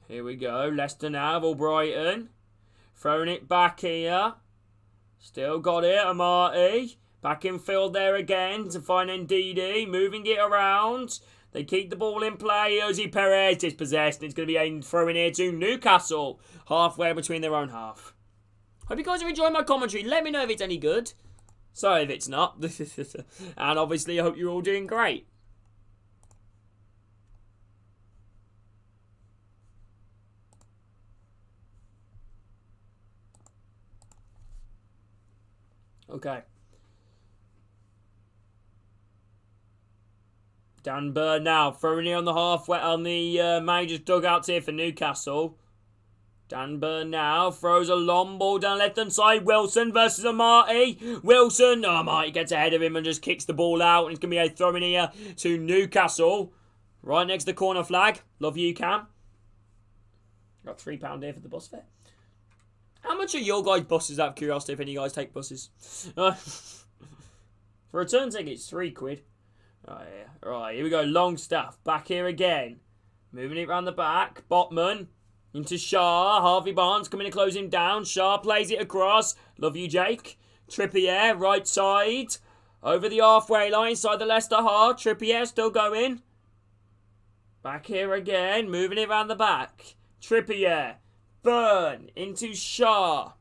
Here we go. Leicester now have Albrighton. Throwing it back here. Still got it. Amati. Back in field there again to find Ndidi. Moving it around. They keep the ball in play. Jose Perez dispossessed. And it's going to be a throw in here to Newcastle. Halfway between their own half. Hope you guys are enjoying my commentary. Let me know if it's any good. Sorry if it's not. And obviously I hope you're all doing great. Okay. Dan Burn now throwing it on the halfway on the manager's dugouts here for Newcastle. Dan Burn now throws a long ball down left hand side. Wilson versus Amati. Wilson. Oh, Amati gets ahead of him and just kicks the ball out. And it's going to be a throw in here to Newcastle. Right next to the corner flag. Love you, Cam. Got £3 here for the bus fare. How much are your guys' buses, out of curiosity, if any of you guys take buses? For return tickets, £3. Right, yeah. Right, here we go. Longstaff. Back here again. Moving it round the back. Botman. Into Shaw. Harvey Barnes coming to close him down. Shaw plays it across. Love you, Jake. Trippier, right side. Over the halfway line, inside the Leicester half. Trippier still going. Back here again. Moving it round the back. Trippier. Burn into Shaw.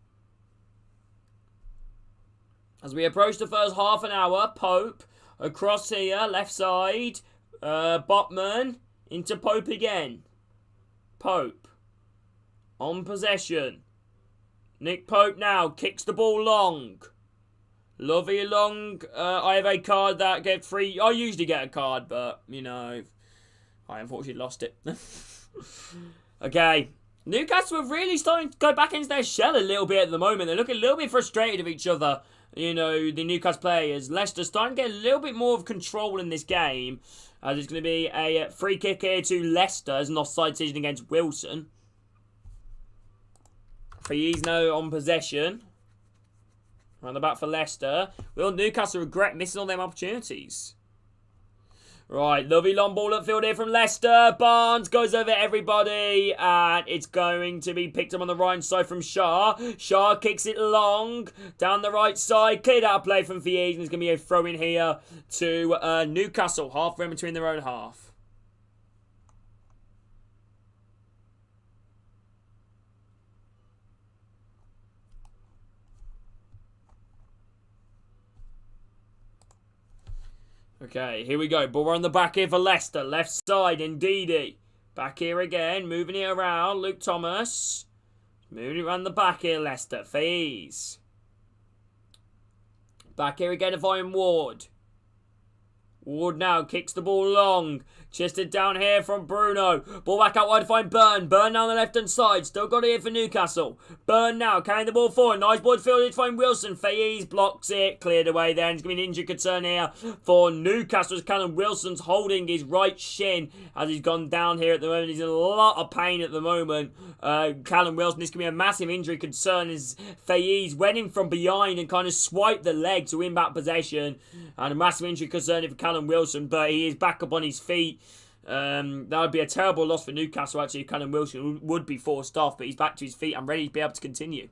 As we approach the first half an hour, Pope across here, left side. Botman into Pope again. Pope on possession. Nick Pope now kicks the ball long. Lovely long. I have a card that get free. I usually get a card, but you know, I unfortunately lost it. Okay. Newcastle are really starting to go back into their shell a little bit at the moment. They're looking a little bit frustrated of each other. You know, the Newcastle players. Leicester starting to get a little bit more of control in this game. There's going to be a free kick here to Leicester as an offside decision against Wilson. He's now on possession. Round the back for Leicester. Will Newcastle regret missing all them opportunities? Right, lovely long ball upfield here from Leicester. Barnes goes over everybody. And it's going to be picked up on the right side from Shaw. Shaw kicks it long. Down the right side. Cleared out of play from Fies. And there's going to be a throw in here to Newcastle. Halfway between their own half. Okay, here we go. Ball on the back here for Leicester. Left side, Ndidi. Back here again. Moving it around. Luke Thomas. Moving it around the back here, Leicester. Faze. Back here again to find Ward. Ward now kicks the ball long. Chested down here from Bruno. Ball back out wide to find Burn. Burn down the left-hand side. Still got it here for Newcastle. Burn now carrying the ball forward. Nice ball fielded to find Wilson. Faiz blocks it. Cleared away there. And it's going to be an injury concern here for Newcastle. As Callum Wilson's holding his right shin as he's gone down here at the moment. He's in a lot of pain at the moment. Callum Wilson. This could be a massive injury concern as Faiz went in from behind and kind of swiped the leg to win back possession. And a massive injury concern for Callum Wilson. But he is back up on his feet. That would be a terrible loss for Newcastle actually if Callum Wilson would be forced off, but he's back to his feet and ready to be able to continue.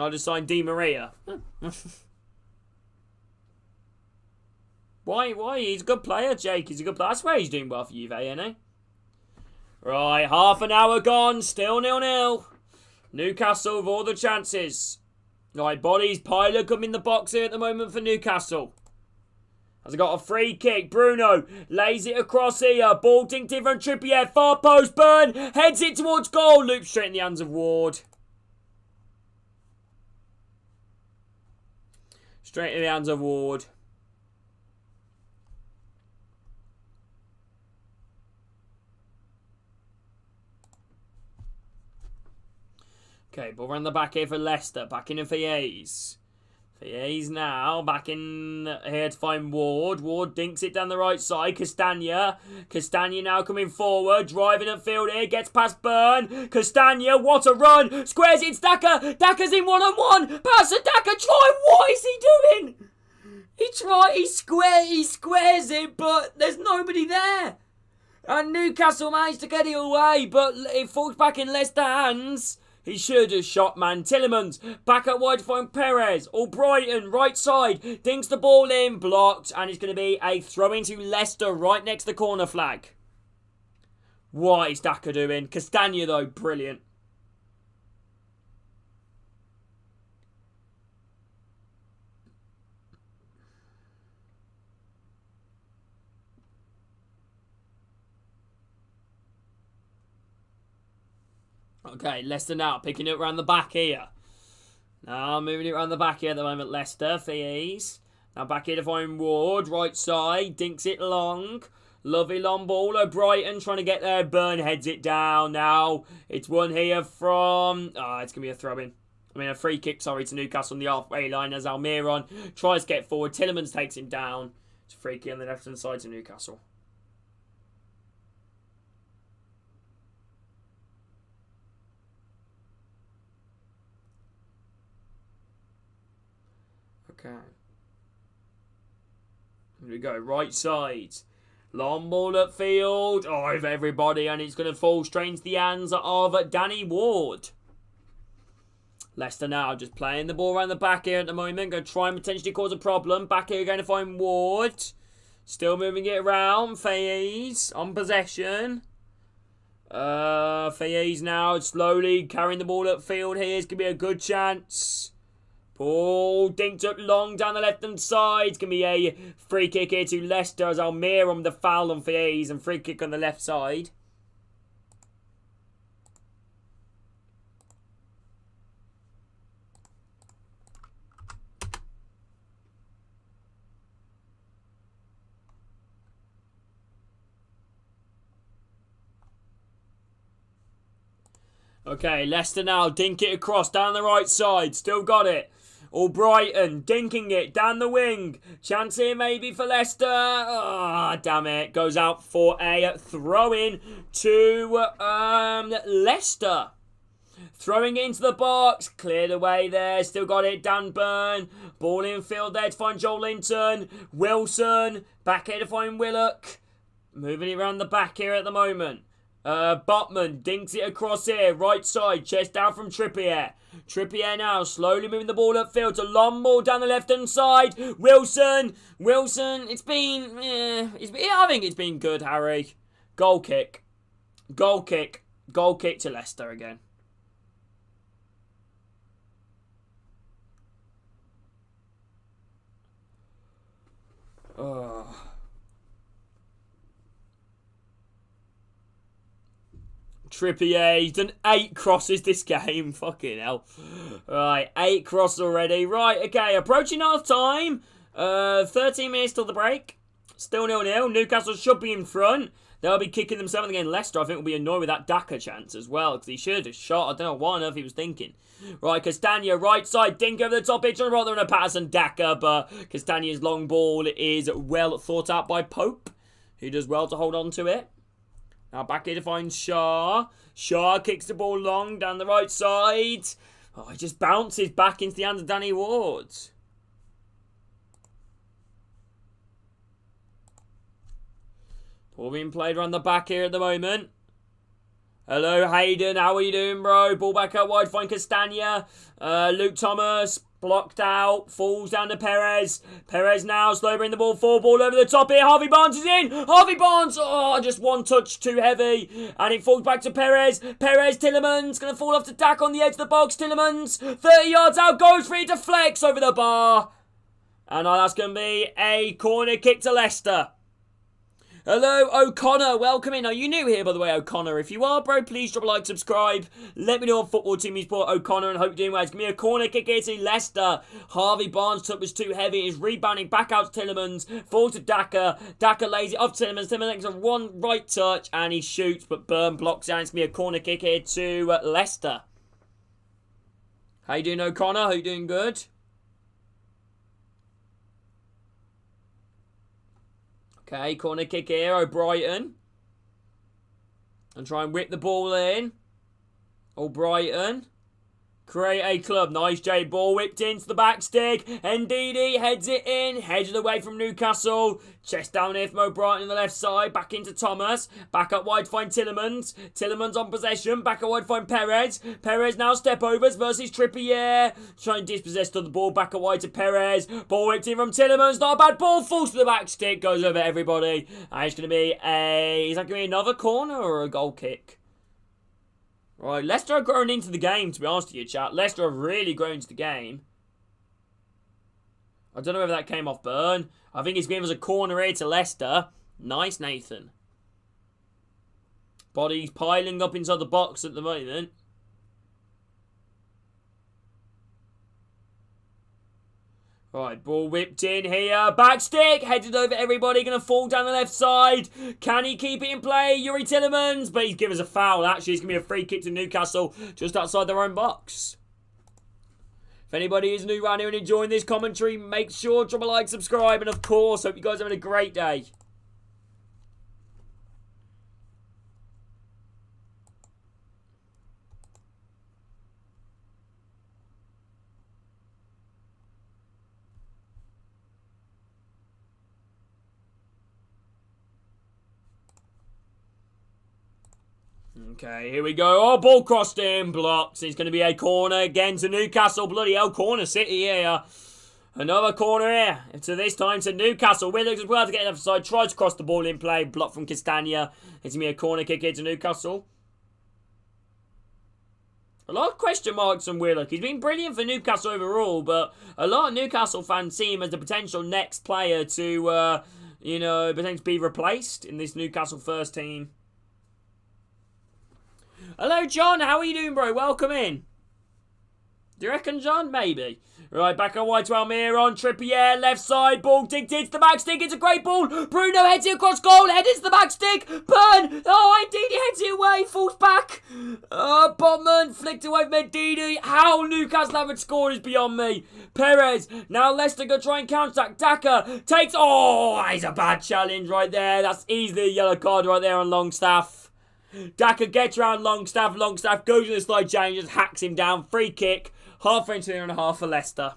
I just signed Di Maria. Why? He's a good player, Jake. He's a good player. I swear he's doing well for Juve, isn't he? Right, half an hour gone. Still 0-0. Newcastle with all the chances. Right, bodies pilot come in the box here at the moment for Newcastle. Has got a free kick. Bruno lays it across here. Ball dinked in from Trippier. Far post. Burn. Heads it towards goal. Loops straight in the hands of Ward. Straight in the hands of Ward. Okay, ball around the back here for Leicester. Back in for Fies. Fies now. Back in here to find Ward. Ward dinks it down the right side. Castagna. Castagna now coming forward. Driving at field here. Gets past Burn. Castagna. What a run. Squares it. Daka. Daka's in one-on-one. Pass to Daka. Try. What is he doing? He squares it, but there's nobody there. And Newcastle managed to get it away, but it falls back in Leicester hands. He should have shot, man. Tillemans back at wide to find Perez. Albrighton, right side. Dinks the ball in. Blocked. And it's going to be a throw into Leicester right next to the corner flag. What is Daka doing? Castagna, though, brilliant. Okay, Leicester now picking it around the back here. Now moving it around the back here at the moment, Leicester. Fies. Now back here to find Ward. Right side. Dinks it long. Lovely long ball. Brighton trying to get there. Burn heads it down. Now it's one here from... Oh, it's going to be a throw-in. I mean, a free kick, sorry, to Newcastle on the halfway line as Almiron tries to get forward. Tillemans takes him down. It's a free kick on the left-hand side to Newcastle. Okay. Here we go. Right side. Long ball at field. Oh, of everybody. And it's going to fall straight into the hands of Danny Ward. Leicester now just playing the ball around the back here at the moment. Going to try and potentially cause a problem. Back here going to find Ward. Still moving it around. Fies on possession. Fies now slowly carrying the ball upfield here. It's going to be a good chance. Ball dinked up long down the left-hand side. It's going to be a free kick here to Leicester as Almiron on the foul on Fies and free kick on the left side. Okay, Leicester now dink it across down the right side. Still got it. Albrighton dinking it down the wing. Chance here maybe for Leicester. Ah, oh, damn it. Goes out for a throw-in to Leicester. Throwing it into the box. Cleared away there. Still got it. Dan Burn. Ball in field there to find Joel Linton. Wilson. Back here to find Willock. Moving it around the back here at the moment. Botman dinks it across here. Right side. Chest down from Trippier. Trippier now slowly moving the ball upfield to long ball down the left-hand side. Wilson. It's been... I think it's been good, Harry. Goal kick. Goal kick to Leicester again. Oh... Trippier, he's done 8 crosses this game. Fucking hell. Right, 8 crosses already. Right, okay, approaching half time. 13 minutes till the break. Still 0-0. Newcastle should be in front. They'll be kicking themselves again. Leicester, I think, will be annoyed with that Daka chance as well, because he should have shot. I don't know what on earth he was thinking. Right, Castagna, right side, dink over the top edge. Trying to rather than a pass and Daka, but Castagna's long ball is well thought out by Pope, who does well to hold on to it. Now back here to find Shaw. Shaw kicks the ball long down the right side. Oh, he just bounces back into the hands of Danny Ward. Ball being played around the back here at the moment. Hello, Hayden. How are you doing, bro? Ball back out wide. Find Castagna. Luke Thomas. Blocked out. Falls down to Perez. Perez now slow bring the ball forward. Ball over the top here. Harvey Barnes is in. Harvey Barnes. Oh, just one touch too heavy. And it falls back to Perez. Perez, Tielemans. Going to fall off the tack on the edge of the box. Tielemans. 30 yards out. Goes free to flex over the bar. And that's going to be a corner kick to Leicester. Hello, O'Connor. Welcome in. Are you new here, by the way, O'Connor? If you are, bro, please drop a like, subscribe. Let me know what football team you support, O'Connor, and hope you're doing well. Give me a corner kick here to Leicester. Harvey Barnes took was too heavy. He's rebounding back out to Tielemans. Falls to Daka. Daka lays it off Tielemans. Tielemans makes a one right touch, and he shoots, but Burn blocks out. It's going to be a corner kick here to Leicester. How you doing, O'Connor? Hope you're doing good. Okay, corner kick here, O'Brighton. And try and whip the ball in. O'Brighton. Create a club. Nice J ball whipped into the back stick. Ndidi heads it in. Headed away from Newcastle. Chest down here from O'Brighton on the left side. Back into Thomas. Back up wide to find Tielemans. Tielemans on possession. Back up wide to find Perez. Perez now step overs versus Trippier. Trying to dispossess of the ball. Back up wide to Perez. Ball whipped in from Tielemans. Not a bad ball. Falls to the back stick. Goes over everybody. And it's going to be is that going to be another corner or a goal kick? Right, Leicester have grown into the game, to be honest with you, chat. Leicester have really grown into the game. I don't know whether that came off Burn. I think he's giving us a corner here to Leicester. Nice, Nathan. Body's piling up inside the box at the moment. Right, ball whipped in here. Back stick. Headed over everybody. Going to fall down the left side. Can he keep it in play? Yuri Tielemans. But he's given us a foul. Actually, it's going to be a free kick to Newcastle just outside their own box. If anybody is new around here and enjoying this commentary, make sure to drop a like, subscribe. And of course, hope you guys are having a great day. Okay, here we go. Oh, ball crossed in, blocked. It's going to be a corner again to Newcastle. Bloody hell, corner city here. Another corner here. So this time to Newcastle. Willows as well to get it offside. Tries to cross the ball in play. Blocked from Castagna. It's going to be a corner kick here to Newcastle. A lot of question marks on Willock. He's been brilliant for Newcastle overall, but a lot of Newcastle fans see him as the potential next player to, potentially be replaced in this Newcastle first team. Hello, John. How are you doing, bro? Welcome in. Do you reckon, John? Maybe. Right, back on wide to Almiron. Trippier, left side. Ball digged into the back stick. It's a great ball. Bruno heads it across goal. Head into the back stick. Burn. Oh, indeed, he heads it away. Falls back. Botman flicked away from Ndidi. How Newcastle haven't scored is beyond me. Perez. Now Leicester go try and counter-attack. Daka takes... Oh, he's a bad challenge right there. That's easily a yellow card right there on Longstaff. Daka gets around Longstaff. Longstaff goes in the slide change, just hacks him down. Free kick. Halfway into the 2.5 for Leicester.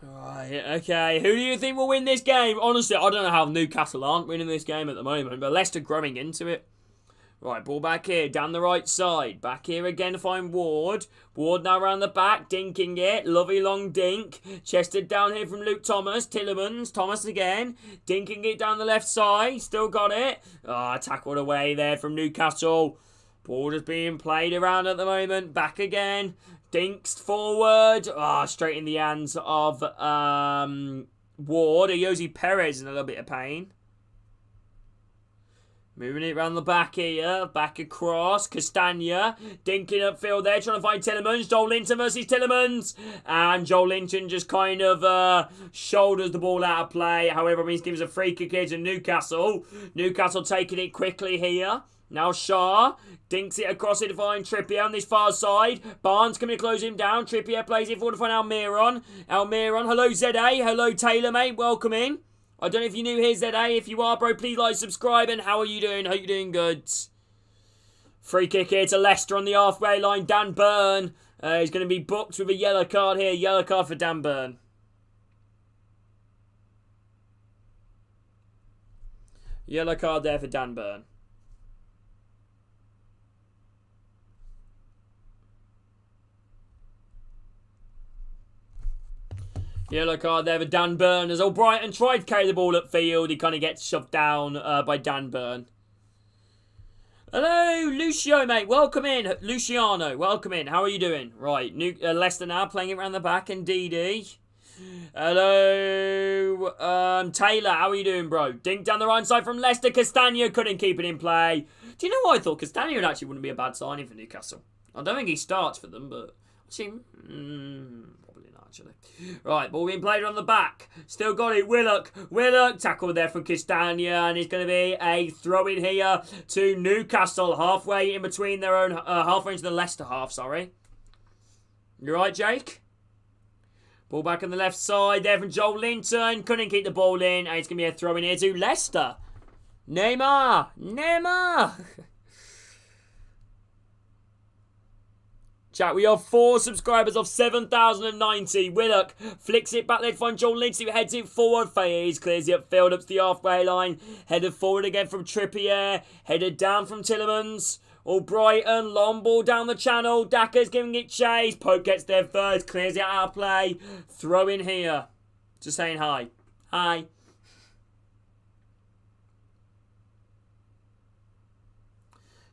Right, okay. Who do you think will win this game? Honestly, I don't know how Newcastle aren't winning this game at the moment, but Leicester growing into it. Right, ball back here, down the right side. Back here again to find Ward. Ward now around the back, dinking it. Lovely long dink. Chested down here from Luke Thomas. Tielemans, Thomas again. Dinking it down the left side. Still got it. Tackled away there from Newcastle. Ball just being played around at the moment. Back again. Dinks forward. Straight in the hands of Ward. Ayosi Perez in a little bit of pain. Moving it around the back here. Back across. Castagna. Dinking upfield there. Trying to find Tielemans. Joel Linton versus Tielemans. And Joel Linton just kind of shoulders the ball out of play. However, he gives a free kick here to Newcastle. Newcastle taking it quickly here. Now Shah dinks it across it to find Trippier on this far side. Barnes coming to close him down. Trippier plays it forward to find Almiron. Almiron, hello ZA. Hello Taylor, mate. Welcome in. I don't know if you're new here, ZA. If you are, bro, please like, subscribe, and how are you doing? Hope you're doing good. Free kick here to Leicester on the halfway line. Dan Burn. He's going to be booked with a yellow card here. Yellow card for Dan Burn. Yellow card there for Dan Burn. Yellow card there for Dan Burn. As O'Brien tried to carry the ball upfield, he kind of gets shoved down by Dan Burn. Hello, Lucio, mate. Welcome in. Luciano, welcome in. How are you doing? Right, Leicester now playing it around the back, and DD. Hello, Taylor. How are you doing, bro? Dink down the right side from Leicester. Castagna couldn't keep it in play. Do you know what I thought? Castagna actually wouldn't be a bad signing for Newcastle. I don't think he starts for them, but probably not actually. Right, ball being played on the back. Still got it. Willock tackle there from Castagna, and it's going to be a throw in here to Newcastle, halfway in between their own, halfway into the Leicester half. Sorry. You right, Jake? Ball back on the left side there from Joel Linton. Couldn't keep the ball in. And it's going to be a throw in here to Leicester. Neymar. Chat, we have 4 subscribers of 7,090. Willock flicks it back there to find Joel Linton, who heads it forward. Faes clears it upfield up to the halfway line. Headed forward again from Trippier. Headed down from Tillemans. Brighton, long ball down the channel. Daka's giving it chase. Pope gets there first, clears it out of play. Throw in here. Just saying hi. Hi.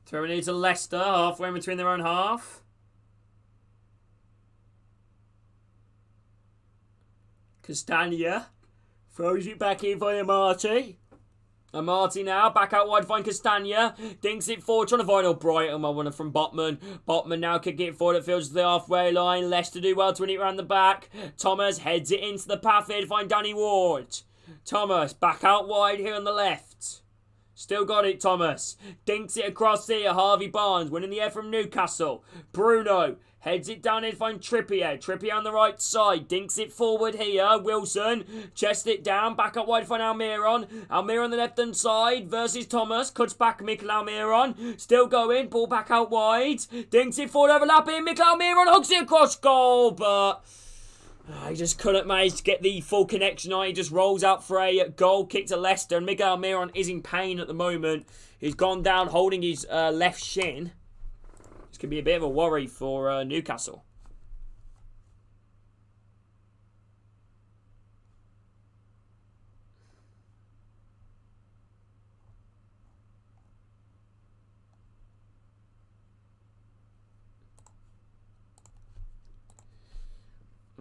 Throw in here to Leicester, halfway in between their own half. Castagna throws it back in for Amati. Amati now, back out wide, find Castagna. Dinks it forward, trying to find O'Brien. One from Botman. Botman now kicking it forward, it fields to the halfway line. Leicester do well to win it around the back. Thomas heads it into the path here to find Danny Ward. Thomas, back out wide here on the left. Still got it, Thomas. Dinks it across here. Harvey Barnes winning the air from Newcastle. Bruno heads it down here to find Trippier. Trippier on the right side. Dinks it forward here. Wilson chests it down. Back up wide to find Almiron. Almiron on the left hand side versus Thomas. Cuts back Mikel Almiron. Still going. Ball back out wide. Dinks it forward overlapping. Mikel Almiron hooks it across goal. But he just couldn't manage to get the full connection on. He just rolls out for a goal kick to Leicester. And Mikel Almiron is in pain at the moment. He's gone down holding his left shin. This could be a bit of a worry for Newcastle.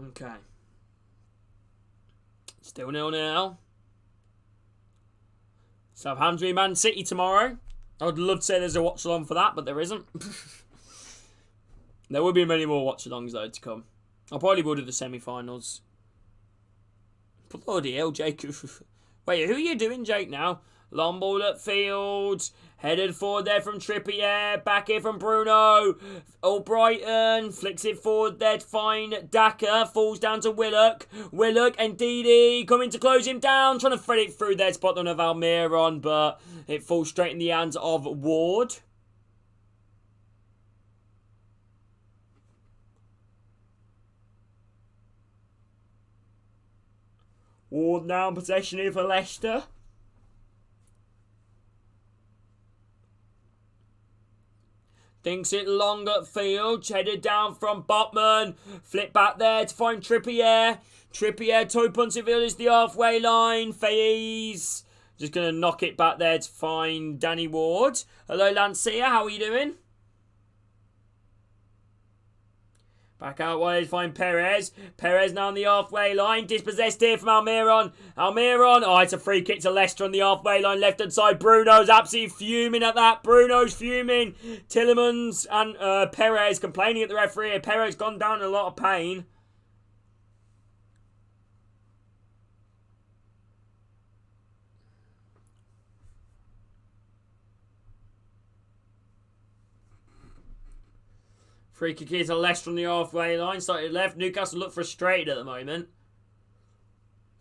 Okay. Still 0-0. Southampton Man City tomorrow. I would love to say there's a watch along for that, but there isn't. There will be many more watch-alongs, though, to come. I probably will do the semi-finals. Bloody hell, Jake. Wait, who are you doing, Jake, now? Long ball at field. Headed forward there from Trippier. Back here from Bruno. Brighton flicks it forward there to find Daka. Falls down to Willock. Willock and Didi coming to close him down. Trying to thread it through there to spot on of Almiron, but it falls straight in the hands of Ward. Ward now in possession here for Leicester. Thinks it long at field. Headed down from Botman. Flip back there to find Trippier. Trippier toe punts it is the halfway line. Faes just going to knock it back there to find Danny Ward. Hello, Lancia. How are you doing? Back out wide to find Perez. Perez now on the halfway line. Dispossessed here from Almiron. Almiron. Oh, it's a free kick to Leicester on the halfway line. Left hand side. Bruno's absolutely fuming at that. Bruno's fuming. Tillemans and Perez complaining at the referee. Perez gone down in a lot of pain. Free kick here to Leicester on the halfway line. Started left. Newcastle look frustrated at the moment.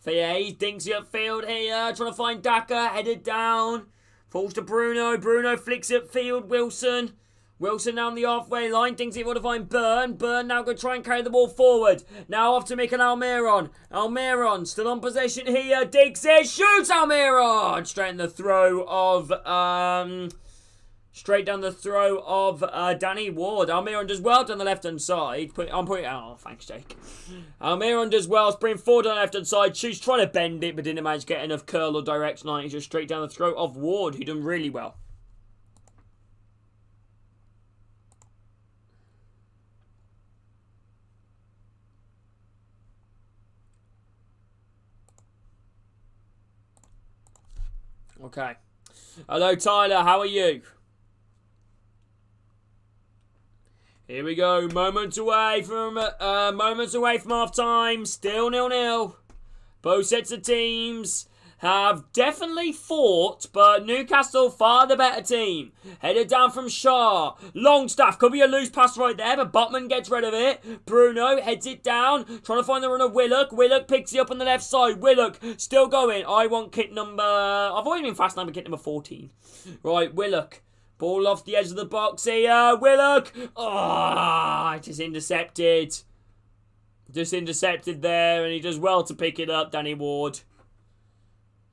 Faye dinks it upfield here, trying to find Daka, headed down. Falls to Bruno. Bruno flicks it upfield. Wilson. Wilson down the halfway line. Thinks he will find Burn. Burn now going to try and carry the ball forward. Now off to Mikel Almiron. Almiron still on possession here. Digs it. Shoots Almiron. Straight in the throw of... Straight down the throw of Danny Ward. Almiron does well down the left-hand side. Oh, thanks, Jake. Almiron does well. Sprint forward on the left-hand side. She's trying to bend it, but didn't manage to get enough curl or direction on it. He's just straight down the throat of Ward, who done really well. Okay. Hello, Tyler. How are you? Here we go. Moments away from half time. Still 0-0. Both sets of teams have definitely fought, but Newcastle far the better team. Headed down from Shaw. Longstaff. Could be a loose pass right there, but Botman gets rid of it. Bruno heads it down. Trying to find the runner Willock. Willock picks it up on the left side. Willock still going. I want kit number... I've always been fast now, but kit number 14. Right, Willock. Ball off the edge of the box here. Willock. Oh, just intercepted. Just intercepted there, and he does well to pick it up, Danny Ward.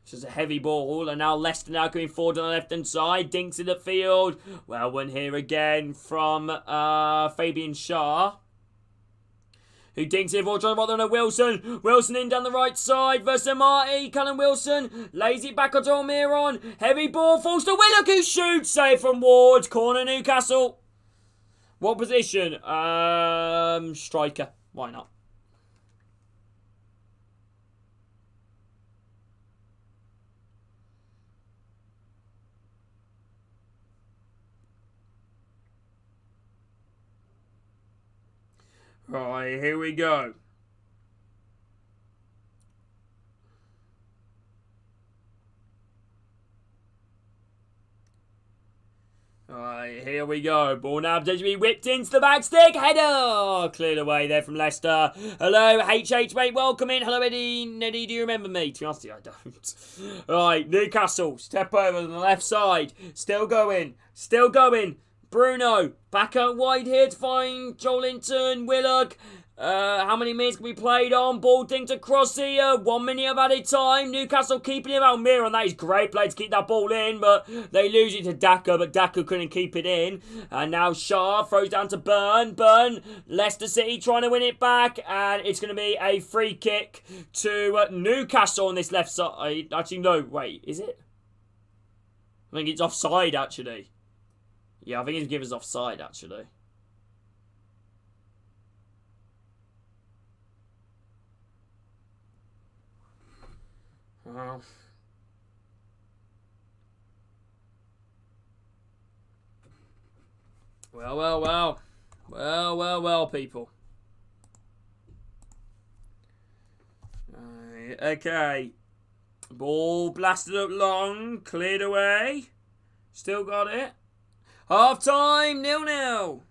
It's just a heavy ball, and now Leicester now coming forward on the left-hand side. Dinks it upfield. Well, one here again from Fabian Shaw. Who dinks it for trying to bother on a Wilson. Wilson in down the right side versus Marty. Callum Wilson lays it back onto Almiron. Heavy ball falls to Willock, who shoots. Save from Ward. Corner Newcastle. What position? Striker. Why not? Right, here we go. Alright, here we go. Ball now potentially whipped into the back stick. Header! Cleared away there from Leicester. Hello, HH, mate. Welcome in. Hello, Eddie. Eddie, do you remember me? To be honest, I don't. Alright, Newcastle. Step over on the left side. Still going. Still going. Bruno, back out wide here to find Joelinton, Willock. How many minutes can be played on? Ball dinked across here. 1 minute of added time. Newcastle keeping him out. Almiron, that is great play to keep that ball in, but they lose it to Daka, but Daka couldn't keep it in. And now Shaw throws down to Burn. Burn, Leicester City trying to win it back, and it's going to be a free kick to Newcastle on this left side. Actually, no, wait, is it? I think it's offside, actually. Yeah, I think he's given us offside, actually. Well, people. Okay. Ball blasted up long, cleared away. Still got it. Half time, 0-0.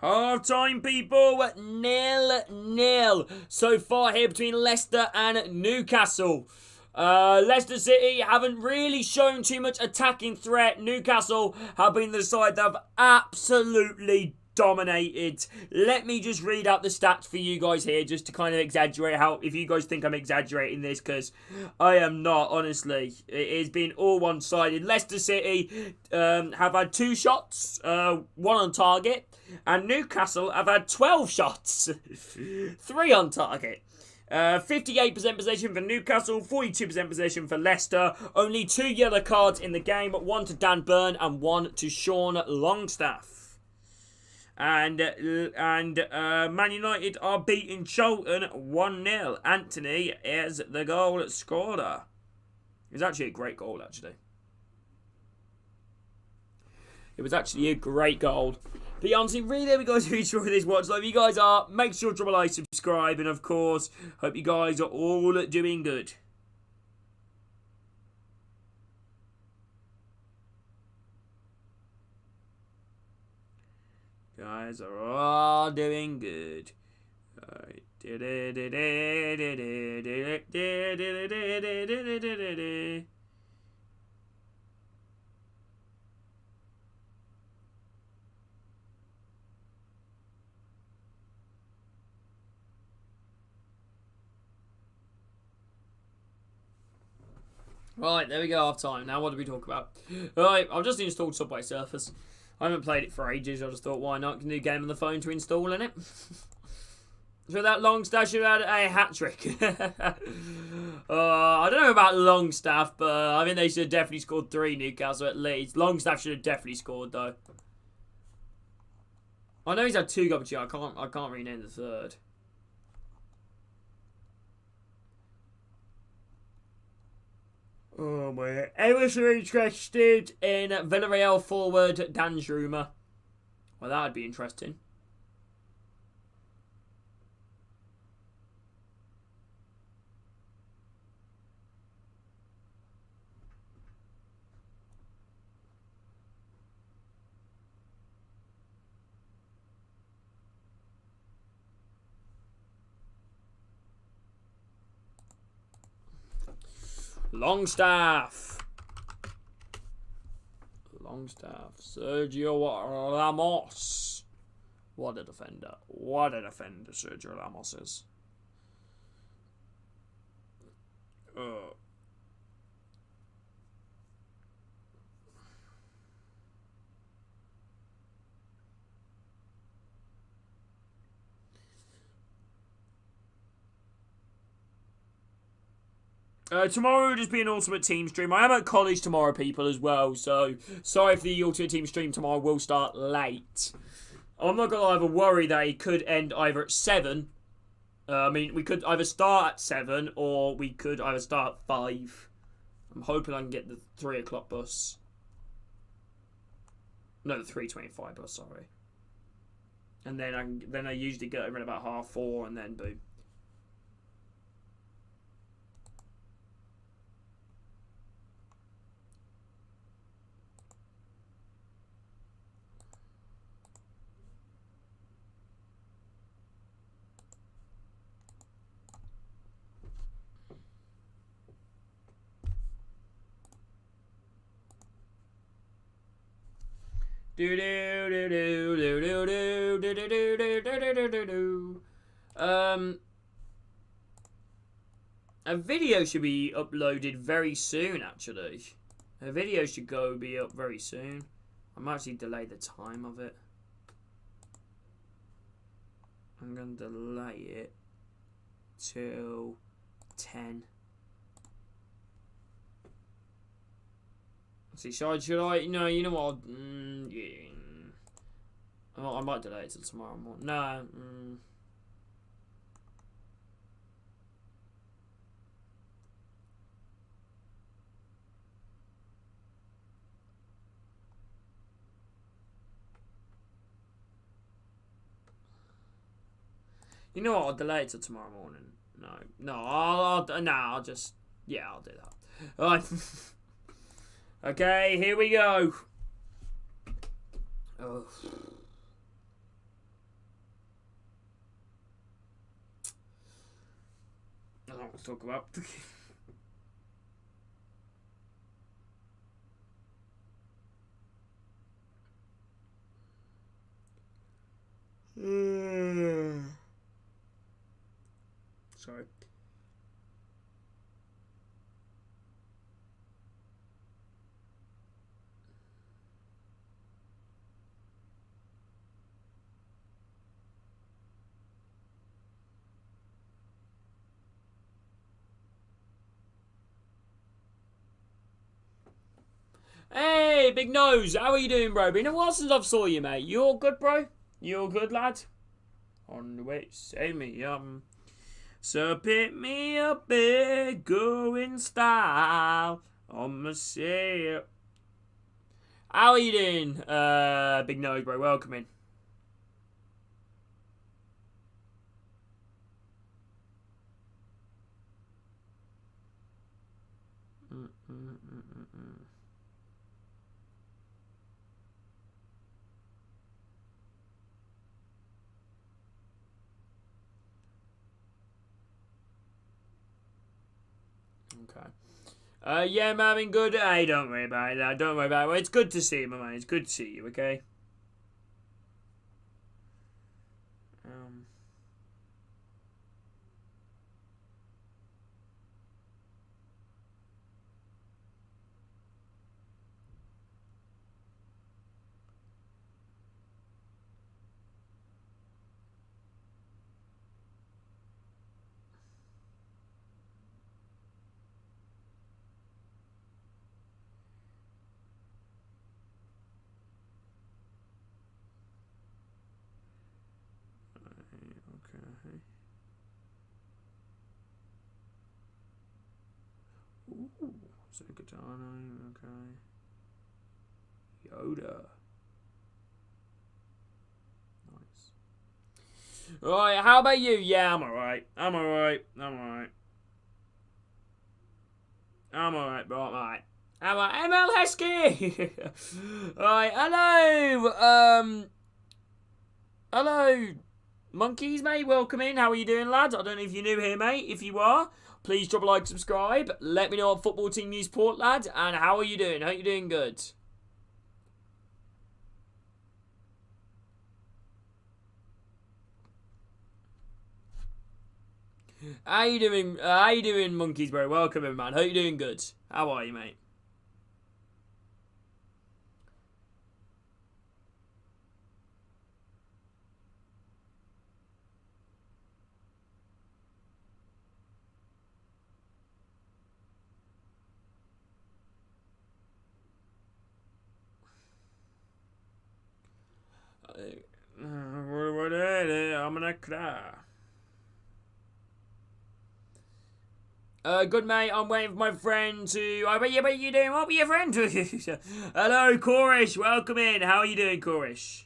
Half time, people, 0-0 so far here between Leicester and Newcastle. Leicester City haven't really shown too much attacking threat. Newcastle have been the side that have absolutely dominated. Let me just read out the stats for you guys here, just to kind of exaggerate how, if you guys think I'm exaggerating this, because I am not, honestly. It has been all one-sided. Leicester City have had 2 shots, 1 on target, and Newcastle have had 12 shots, 3 on target. 58% possession for Newcastle, 42% possession for Leicester. Only 2 yellow cards in the game, 1 to Dan Burn and 1 to Sean Longstaff. And Man United are beating Charlton 1-0. Anthony is the goal scorer. It was actually a great goal, actually. It was actually a great goal. But honestly, really, there we go. If you enjoy this watch live, you guys are, make sure to drop a like, subscribe, and of course, hope you guys are all doing good. Guys are all doing good. Right, there we go, half time. Now, what do we talk about? Right, I've just installed Subway Surfers. I haven't played it for ages. I just thought, why not? New game on the phone to install in it. So that Longstaff should have had a hat trick. I don't know about Longstaff, but I think they should have definitely scored 3, Newcastle at least. Longstaff should have definitely scored though. I know he's had 2 goals, I can't rename the third. Oh my! Ever interested in Villarreal forward Danjuma? Well, that'd be interesting. Longstaff, Sergio Ramos. What a defender! What a defender Sergio Ramos is. Tomorrow will just be an Ultimate Team stream. I am at college tomorrow, people, as well. So, sorry if the Ultimate Team stream tomorrow will start late. I'm not going to either worry that it could end either at 7. I mean, we could either start at 7 or we could either start at 5. I'm hoping I can get the 3 o'clock bus. No, the 3:25 bus, sorry. And then I usually get over at about 4:30 and then boom. A video should be uploaded very soon, actually. A video should be up very soon. I might actually delay the time of it. I'm going to delay it till 10. See, should I? No, you know what? Yeah. I might delay it till tomorrow morning. No. You know what? I'll delay it till tomorrow morning. I'll just, yeah, I'll do that. All right. Okay, here we go. Oh. I don't know what to talk about. Sorry. Hey, Big Nose, how are you doing, bro? Been a while since I've saw you, mate. You all good, bro? You all good, lad? On the way, say me, So pick me up, big, go in style. I'ma say it. How are you doing, Big Nose, bro? Welcome in. Okay. Yeah, I'm having good. Hey, don't worry about that. Don't worry about it. It's good to see you, my man. It's good to see you, okay? Um. Okay. Ooh, Zakatano, okay. Yoda. Nice. Right, how about you? Yeah, I'm alright. I'm alright. I'm alright. I'm alright, bro. I'm alright. I'm alright. ML Heskey! Right, hello! Hello, monkeys, mate. Welcome in. How are you doing, lads? I don't know if you're new here, mate. If you are, please drop a like, subscribe. Let me know what football team you support, lad. And how are you doing? Hope you're doing good. How you doing? How you doing, monkeys, bro? Welcome in, man. Hope you're doing good. How are you, mate? I'm gonna cry. Good mate. I'm waiting for my friend to. I bet you doing what with your friend? Hello, Korish. Welcome in. How are you doing, Korish?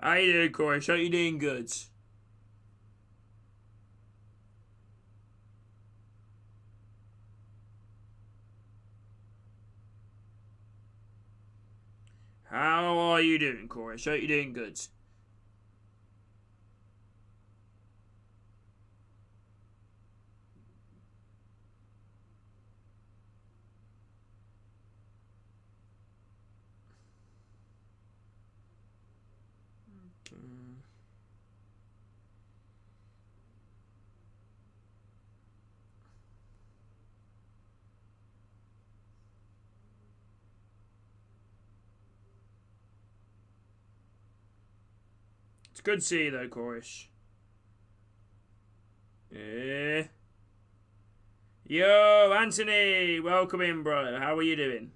How you doing, Korish? Hope you're doing good. How are you doing, Korish? Hope you're doing good. It's good to see you, though, Korish. Yeah. Yo, Anthony. Welcome in, bro. How are you doing?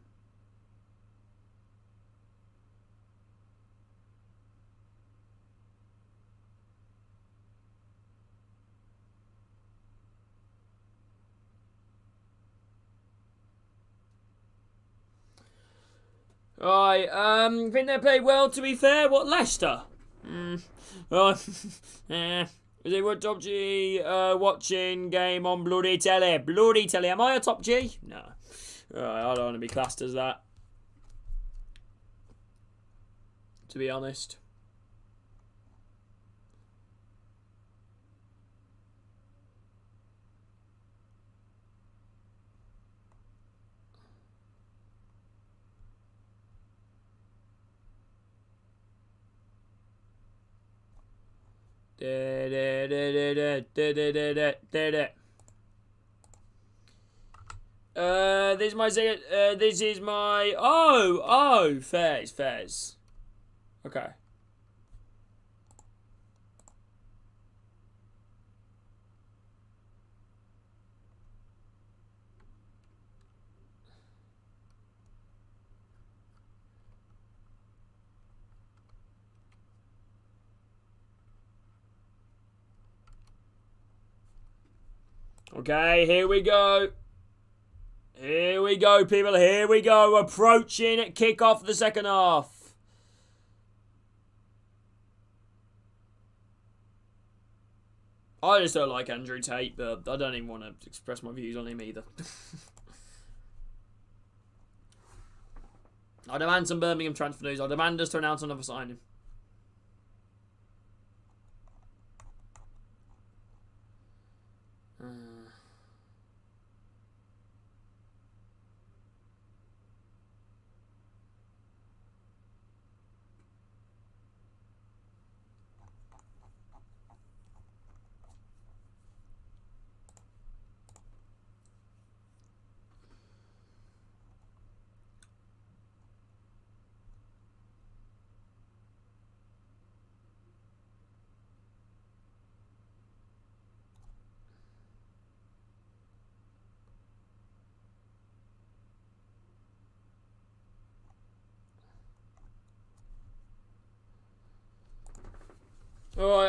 Right, think they played well, to be fair. What, Leicester? Right. Is it what, Top G? Watching game on Bloody Telly. Bloody Telly. Am I a Top G? No. Right, I don't want to be classed as that. To be honest. This is my Fairs. Okay. Okay, here we go. Here we go, people. Here we go. Approaching kick-off the second half. I just don't like Andrew Tate, but I don't even want to express my views on him either. I demand some Birmingham transfer news. I demand us to announce another signing.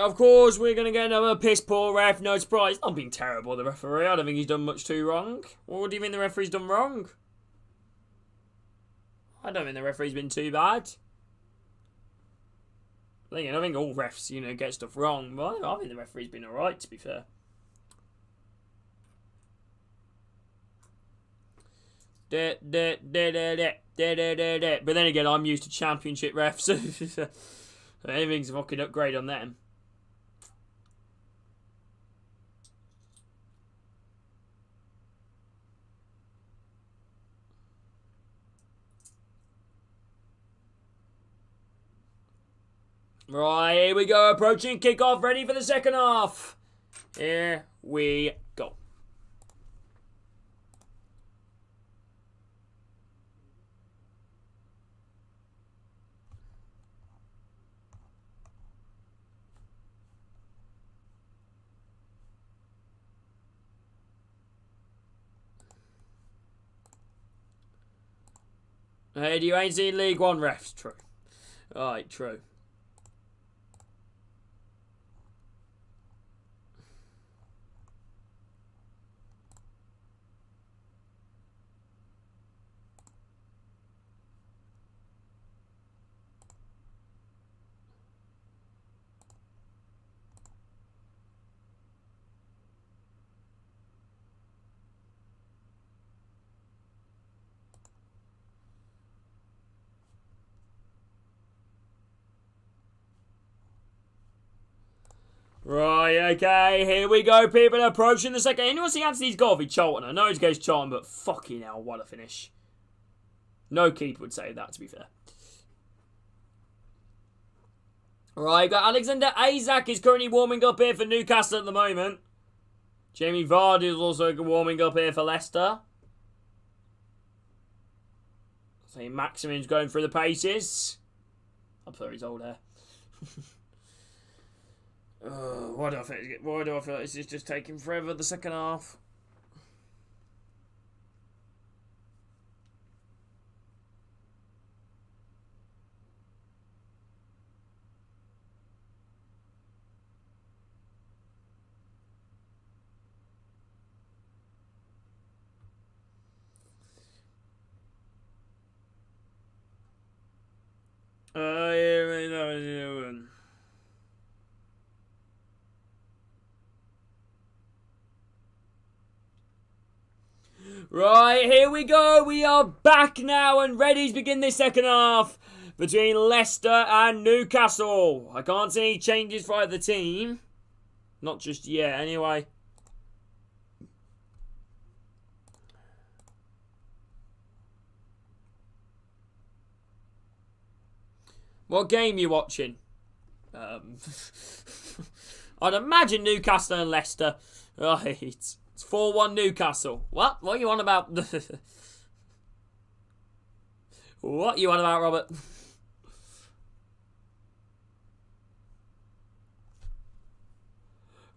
of course, we're going to get another piss poor ref. No surprise. Not been terrible, the referee. I don't think he's done much too wrong. What do you mean the referee's done wrong? I don't think the referee's been too bad. I think all refs, get stuff wrong. But I think the referee's been alright, to be fair. But then again, I'm used to championship refs. So anything's a fucking upgrade on them. Right, here we go. Approaching kickoff, ready for the second half. Here we go. Hey, you ain't seen League One refs? True. Alright, true. Right, okay, here we go, people approaching the second. Anyone see Anthony's goal? He Charlton. I know he's goes Charlton, but fucking hell, what a finish. No keeper would say that, to be fair. Right, got Alexander Isak is currently warming up here for Newcastle at the moment. Jamie Vardy is also warming up here for Leicester. So Maximin's going through the paces. I'm sorry, he's old hair. Why do I feel like this is just taking forever, the second half? Right, here we go. We are back now and ready to begin this second half between Leicester and Newcastle. I can't see any changes for either team. Not just yet, anyway. What game are you watching? I'd imagine Newcastle and Leicester. Right. It's 4-1 Newcastle. What? What are you on about? What are you on about, Robert?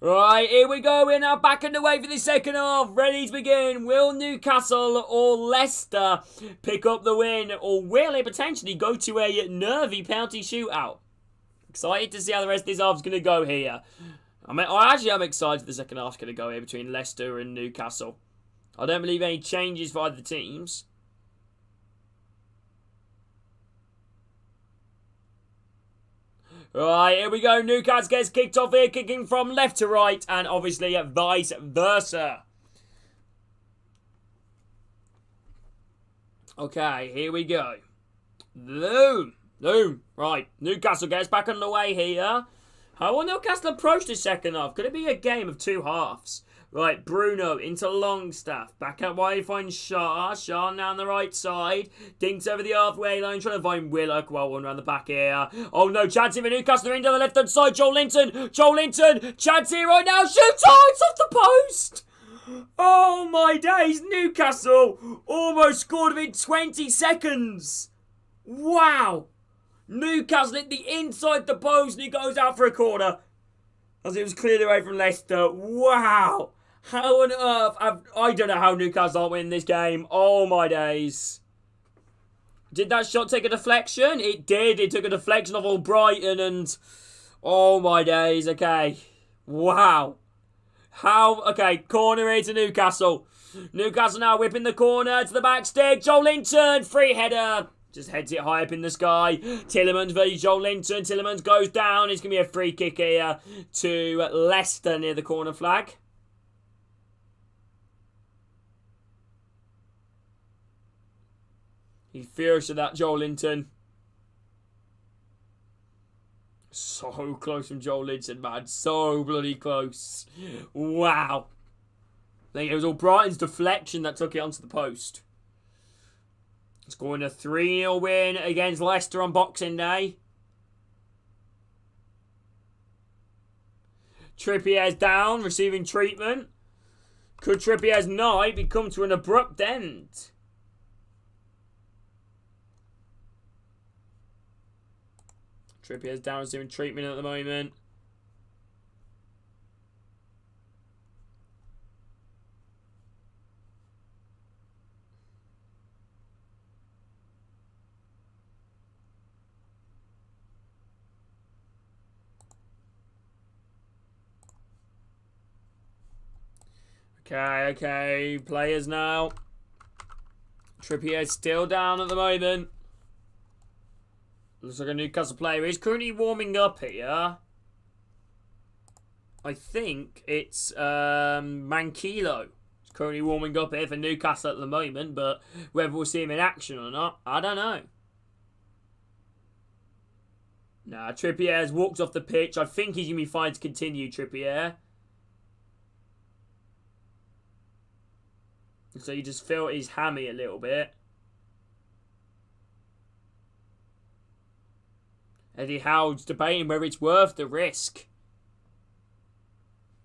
Right, here we go. We're now back underway for the second half. Ready to begin. Will Newcastle or Leicester pick up the win? Or will it potentially go to a nervy penalty shootout? Excited to see how the rest of this half is going to go here. I'm excited the second half's going to go here between Leicester and Newcastle. I don't believe any changes for either teams. Right, here we go. Newcastle gets kicked off here, kicking from left to right, and obviously vice versa. Okay, here we go. Boom. Right, Newcastle gets back underway here. How will Newcastle approach the second half? Could it be a game of two halves? Right, Bruno into Longstaff. Back out wide, finds Shaw. Shaw now on the right side. Dinks over the halfway line, trying to find Willock. Well, one around the back here. Oh no, chance here for Newcastle. They're into the left hand side. Joel Linton. Chance here right now. Shoot! Oh, it's off the post! Oh my days, Newcastle almost scored within 20 seconds. Wow. Newcastle hit the inside the post and he goes out for a corner as it was cleared away from Leicester. Wow. How on earth? I don't know how Newcastle aren't winning this game. Oh my days. Did that shot take a deflection? It did. It took a deflection off Albrighton and Oh my days, okay. Wow. How? Okay, corner here to Newcastle. Newcastle now whipping the corner to the back stick. Joel Linton, free header. Just heads it high up in the sky. Tielemans versus Joel Linton. Tielemans goes down. It's going to be a free kick here to Leicester near the corner flag. He's furious at that, Joel Linton. So close from Joel Linton, man. So bloody close. Wow. I think it was all Brighton's deflection that took it onto the post. Scoring a 3-0 win against Leicester on Boxing Day. Trippier's down, receiving treatment. Could Trippier's night become to an abrupt end? Trippier's down, receiving treatment at the moment. Okay. Players now. Trippier's still down at the moment. Looks like a Newcastle player. He's currently warming up here. I think it's Mankilo. He's currently warming up here for Newcastle at the moment, but whether we'll see him in action or not, I don't know. Nah, Trippier's walked off the pitch. I think he's going to be fine to continue, Trippier. So you just feel his hammy a little bit. Eddie Howe's debating whether it's worth the risk.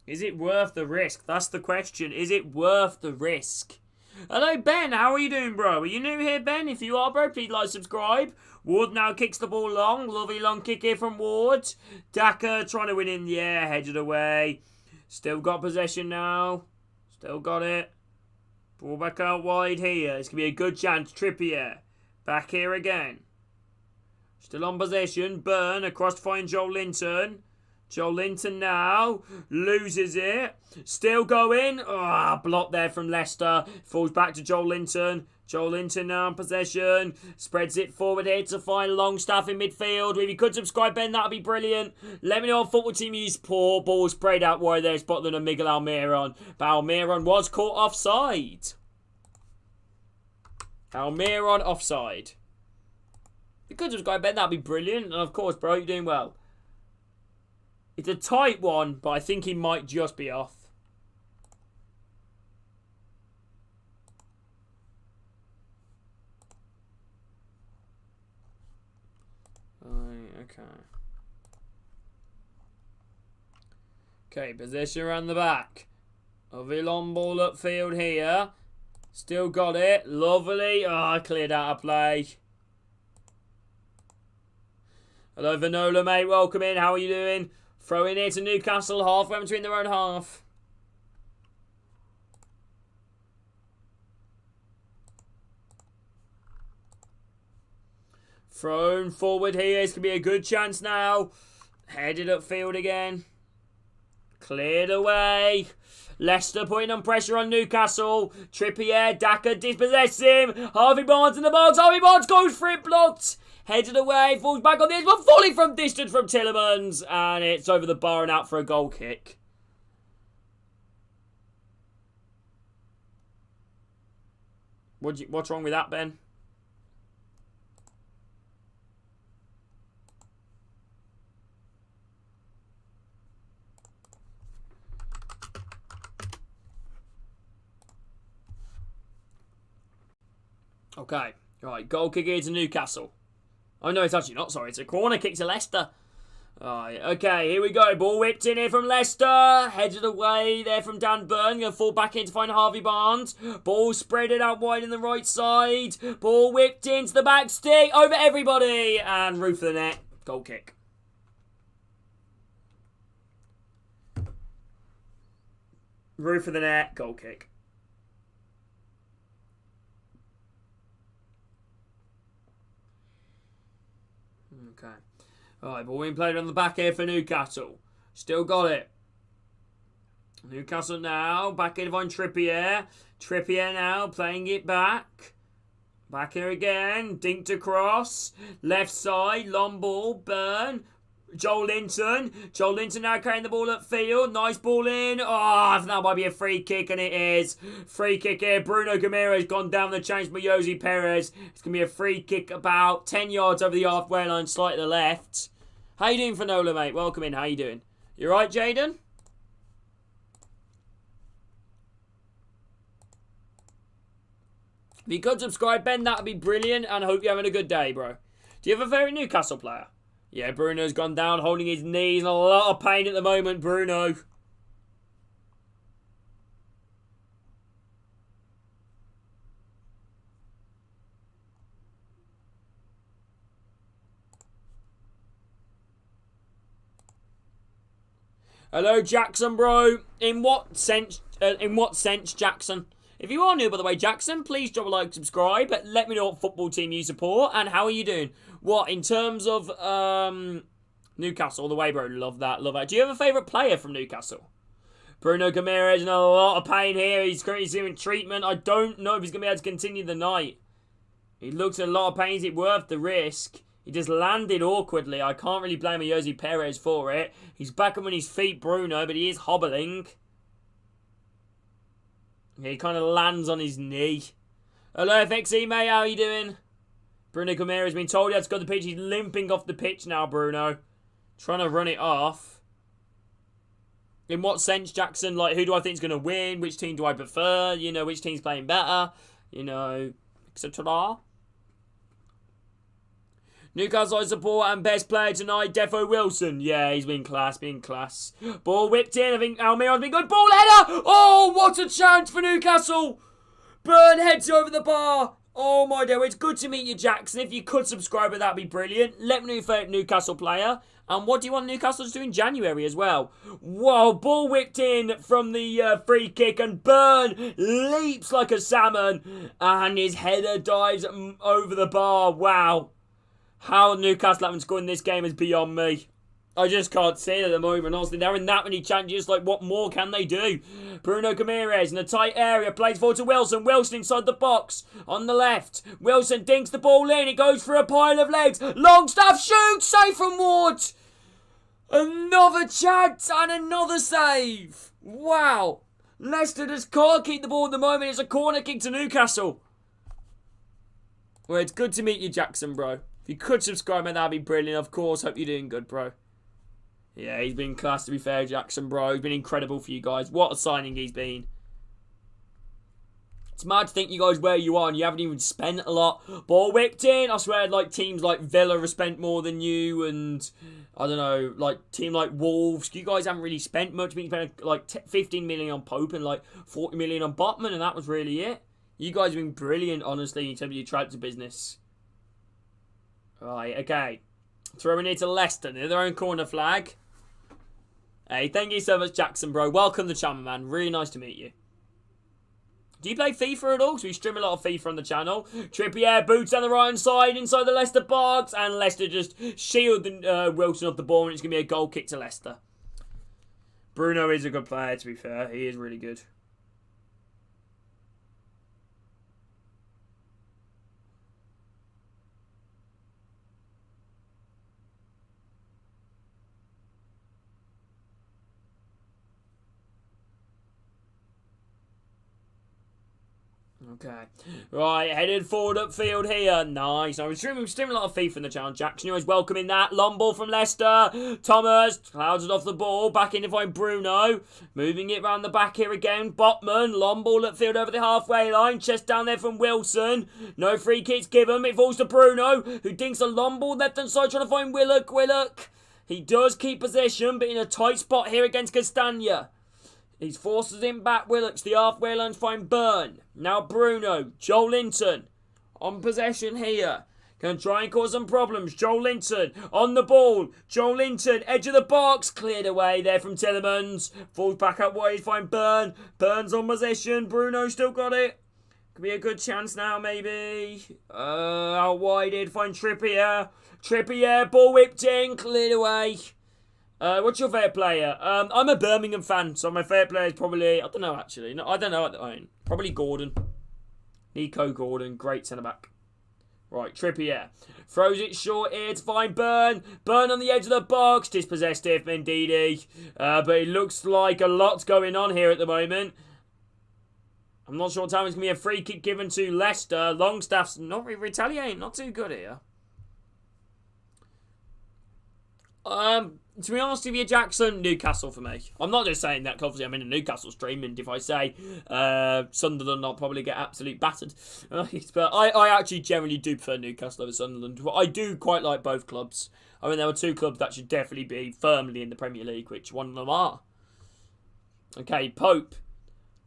Is it worth the risk? That's the question. Is it worth the risk? Hello, Ben. How are you doing, bro? Are you new here, Ben? If you are, bro, please like, subscribe. Ward now kicks the ball long. Lovely long kick here from Ward. Daka trying to win in the air. Headed away. Still got possession now. Still got it. Ball back out wide here. It's going to be a good chance. Trippier. Back here again. Still on possession. Burn across to find Joel Linton. Joel Linton now. Loses it. Still going. Blocked there from Leicester. Falls back to Joel Linton. Joel Linton now in possession. Spreads it forward here to find Longstaff in midfield. If you could subscribe, Ben, that would be brilliant. Let me know what football team you support. Ball sprayed out wide there. Spotted than Miguel Almiron. But Almiron was caught offside. Almiron offside. If you could subscribe, Ben, that would be brilliant. And of course, bro, you're doing well. It's a tight one, but I think he might just be off. Okay, position around the back. A long ball upfield here. Still got it. Lovely. Cleared out of play. Hello, Vanola, mate. Welcome in. How are you doing? Throw in here to Newcastle. Halfway between their own half. Thrown forward here. It's going to be a good chance now. Headed upfield again. Cleared away. Leicester putting on pressure on Newcastle. Trippier, Daka dispossesses him. Harvey Barnes in the box. Harvey Barnes goes for it. Blocked. Headed away. Falls back on this. But falling from distance from Tielemans. And it's over the bar and out for a goal kick. What's wrong with that, Ben? Okay, right, goal kick here to Newcastle. Oh, no, it's actually not, sorry. It's a corner kick to Leicester. Alright, okay, here we go. Ball whipped in here from Leicester. Headed away there from Dan Burn. Going to fall back in to find Harvey Barnes. Ball spreaded out wide in the right side. Ball whipped into the back stick. Over everybody. And roof of the net. Goal kick. Roof of the net. Goal kick. Okay. Alright, ball being played on the back here for Newcastle. Still got it. Newcastle now. Back here on Trippier. Trippier now playing it back. Back here again. Dinked across. Left side. Long ball. Burn. Joel Linton. Joel Linton now carrying the ball upfield. Nice ball in. Oh, I think that might be a free kick, and it is. Free kick here. Bruno Guimaraes gone down the change for Jose Perez. It's going to be a free kick about 10 yards over the halfway line, slightly to the left. How you doing, Fanola, mate? Welcome in. How you doing? You right, Jaden? If you could subscribe, Ben, that would be brilliant, and I hope you're having a good day, bro. Do you have a favourite Newcastle player? Yeah, Bruno's gone down, holding his knees. In a lot of pain at the moment, Bruno. Hello, Jackson, bro. In what sense, Jackson? If you are new, by the way, Jackson, please drop a like, subscribe. Let me know what football team you support and how are you doing. What, in terms of Newcastle, all the way, bro. Love that, love that. Do you have a favourite player from Newcastle? Bruno Guimaraes in a lot of pain here. He's currently doing treatment. I don't know if he's going to be able to continue the night. He looks in a lot of pain. Is it worth the risk? He just landed awkwardly. I can't really blame Jose Perez for it. He's back up on his feet, Bruno, but he is hobbling. Yeah, he kind of lands on his knee. Hello, FXE, mate. How are you doing? Bruno Guimaraes has been told he has to go to the pitch. He's limping off the pitch now, Bruno. Trying to run it off. In what sense, Jackson? Like, who do I think is going to win? Which team do I prefer? You know, which team's playing better? You know, etc. Newcastle support and best player tonight, Defo Wilson. Yeah, he's been class, Ball whipped in. I think Almiron's been good. Ball header. Oh, what a chance for Newcastle. Burn heads over the bar. Oh, my dear. It's good to meet you, Jackson. If you could subscribe, that'd be brilliant. Let me know your favourite Newcastle player. And what do you want Newcastle to do in January as well? Whoa, ball whipped in from the free kick. And Burn leaps like a salmon. And his header dives over the bar. Wow. How Newcastle haven't scored in this game is beyond me. I just can't see it at the moment. Honestly, they're in that many chances. Like, what more can they do? Bruno Guimaraes in a tight area. Plays forward to Wilson. Wilson inside the box. On the left. Wilson dinks the ball in. It goes for a pile of legs. Longstaff shoots. Safe from Ward. Another chance and another save. Wow. Leicester just can't keep the ball at the moment. It's a corner kick to Newcastle. Well, it's good to meet you, Jackson, bro. If you could subscribe, man, that'd be brilliant. Of course, hope you're doing good, bro. Yeah, he's been class, to be fair, Jackson, bro. He's been incredible for you guys. What a signing he's been. It's mad to think you guys where you are and you haven't even spent a lot. Ball whipped in. I swear, like, teams like Villa have spent more than you and, I don't know, like, team like Wolves. You guys haven't really spent much. You spent, like, 15 million on Pope and, like, 40 million on Botman, and that was really it. You guys have been brilliant, honestly, in terms of your transfer business. Right, okay. Throwing it to Leicester near their own corner flag. Hey, thank you so much, Jackson, bro. Welcome to the channel, man. Really nice to meet you. Do you play FIFA at all? Because we stream a lot of FIFA on the channel. Trippier boots down the right-hand side inside the Leicester box. And Leicester just shield Wilson off the ball. And it's going to be a goal kick to Leicester. Bruno is a good player, to be fair. He is really good. Okay. Right, headed forward upfield here. Nice. I was streaming a lot of FIFA in the channel. Jackson always welcoming that. Long ball from Leicester. Thomas clouds it off the ball. Back in to find Bruno. Moving it round the back here again. Botman. Long ball upfield over the halfway line. Chest down there from Wilson. No free kicks given. It falls to Bruno, who dinks a long ball left hand side trying to find Willock. He does keep possession, but in a tight spot here against Castagna. He forces him back. Willock to the halfway line to find Burn. Now Bruno. Joel Linton on possession here. Can try and cause some problems. Joel Linton on the ball. Joel Linton, edge of the box. Cleared away there from Tillemans. Falls back up wide to find Burn. Burn's on possession. Bruno still got it. Could be a good chance now, maybe. Out wide, find Trippier. Trippier, ball whipped in, cleared away. What's your favourite player? I'm a Birmingham fan, so my favourite player is probably... I don't know, actually. No, I don't know at the moment. Probably Gordon. Nico Gordon, great centre-back. Right, Trippier. Throws it short here to find Burn. Burn on the edge of the box. Dispossessed here, Mendy. But it looks like a lot's going on here at the moment. I'm not sure what time it's going to be a free kick given to Leicester. Longstaff's not retaliating. Not too good here. To be honest with you, Jackson, Newcastle for me. I'm not just saying that because obviously I'm in a Newcastle stream, and if I say Sunderland, I'll probably get absolutely battered. But I actually generally do prefer Newcastle over Sunderland. I do quite like both clubs. I mean, there were two clubs that should definitely be firmly in the Premier League, which one of them are. Okay, Pope